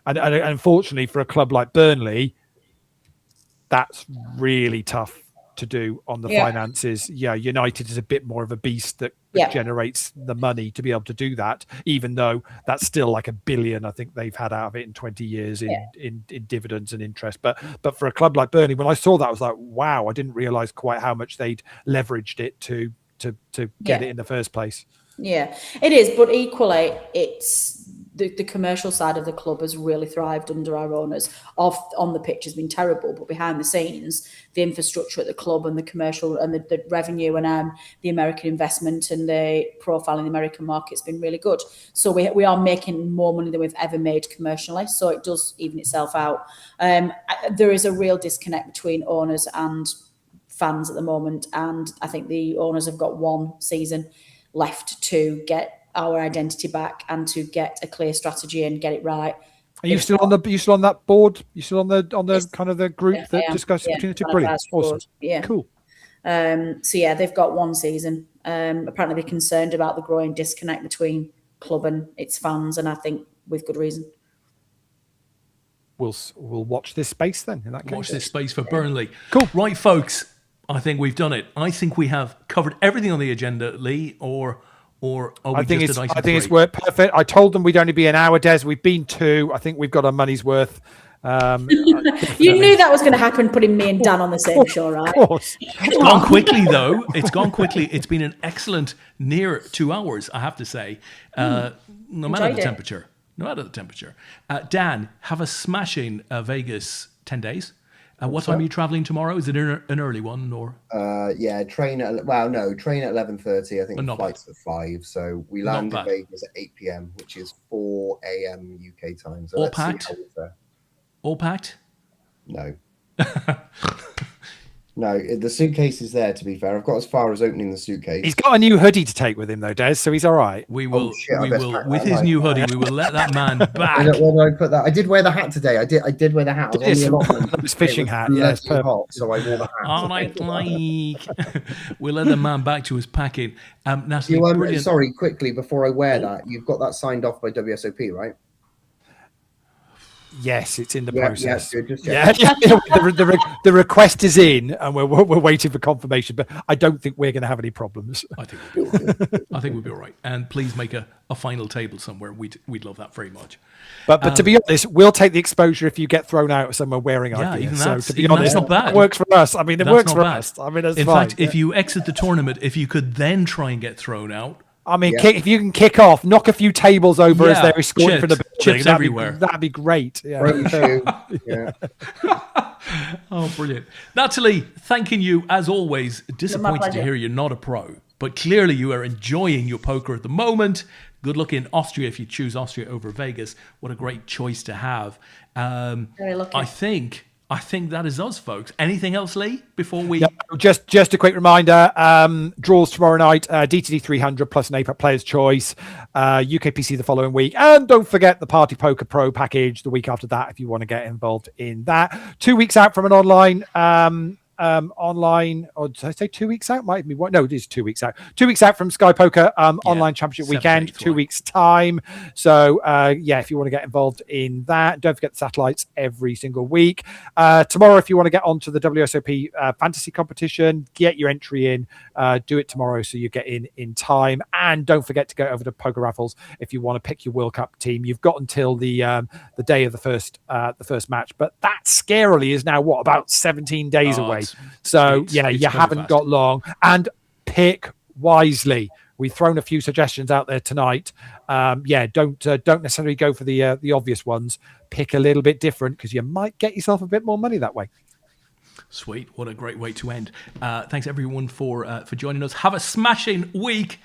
And unfortunately for a club like Burnley, that's really tough to do on the finances. Yeah, United is a bit more of a beast that generates the money to be able to do that, even though that's still like $1 billion, I think they've had out of it in 20 years in dividends and interest. But for a club like Burnley, when I saw that, I was like, wow, I didn't realise quite how much they'd leveraged it to get it in the first place. Yeah, it is. But equally, the commercial side of the club has really thrived under our owners. On the pitch has been terrible, but behind the scenes, the infrastructure at the club and the commercial and the revenue and the American investment and the profile in the American market has been really good. So we are making more money than we've ever made commercially. So it does even itself out. There is a real disconnect between owners and fans at the moment, and I think the owners have got one season left to get our identity back and to get a clear strategy and get it right. Are you still on that board? You still on the kind of the group that discusses between the two? Brilliant, awesome, yeah, cool. So yeah, they've got one season. Apparently, they're concerned about the growing disconnect between club and its fans, and I think with good reason. We'll watch this space then. In that case, watch this space for Burnley. Cool, right, folks. I think we've done it. I think we have covered everything on the agenda, Leigh, or I think it's worked perfect. I told them we'd only be an hour, Des. We've been 2. I think we've got our money's worth. You knew that was going to happen, putting me and Dan on the same show, right? Of course. It's gone quickly, though. It's gone quickly. It's been an excellent near 2 hours, I have to say, no matter the temperature. No matter the temperature. Dan, have a smashing Vegas 10 days. What time are you traveling tomorrow? Is it an early one or? Train at 11:30. I think the flight's bad. at 5. So we land in Vegas at 8 p.m., which is 4 a.m. UK time. So all packed? All packed? No. No, the suitcase is there, to be fair. I've got as far as opening the suitcase. He's got a new hoodie to take with him, though, Des, so he's all right. We will, with his new hoodie, we will let that man back. Where did I put that? I did wear the hat today. I did wear the hat. I was on the allotment. His fishing hat, yeah. Hot, so I wore the hat. All right, we'll let the man back to his packing. Natalie, sorry, quickly, before I wear that, you've got that signed off by WSOP, right? Yes, it's in the process. Yeah, the request is in, and we're waiting for confirmation. But I don't think we're going to have any problems. I think we'll be all right. I think we'll be all right. And please make a final table somewhere. We'd love that very much. But to be honest, we'll take the exposure if you get thrown out somewhere wearing our gear. So to be honest, not bad. It works for us. I mean, it works for us. I mean, that's in fine. fact, if you exit the tournament, if you could then try and get thrown out. I mean, if you can kick off, knock a few tables over as they're escorting for the chips everywhere. That'd be great. Yeah. Oh, brilliant. Natalie, thanking you as always. Disappointed to hear you're not a pro, but clearly you are enjoying your poker at the moment. Good luck in Austria if you choose Austria over Vegas. What a great choice to have. Very lucky. I think that is us, folks. Anything else, Leigh, before we... Yeah, just a quick reminder, draws tomorrow night, DTD 300 plus an APAT Player's Choice, UKPC the following week. And don't forget the Party Poker Pro package the week after that if you want to get involved in that. 2 weeks out from an online, or did I say 2 weeks out? Might be one. No, it is 2 weeks out. 2 weeks out from Sky Poker online championship weekend, 2 weeks time. So if you want to get involved in that, don't forget the satellites every single week. Tomorrow, if you want to get onto the WSOP fantasy competition, get your entry in. Do it tomorrow so you get in time. And don't forget to go over to Poker Raffles if you want to pick your World Cup team. You've got until the day of the first match, but that scarily is now about 17 days away. So you haven't got long, and pick wisely. We've thrown a few suggestions out there tonight. Don't necessarily go for the obvious ones. Pick a little bit different because you might get yourself a bit more money that way. Sweet, what a great way to end. Thanks everyone for joining us. Have a smashing week.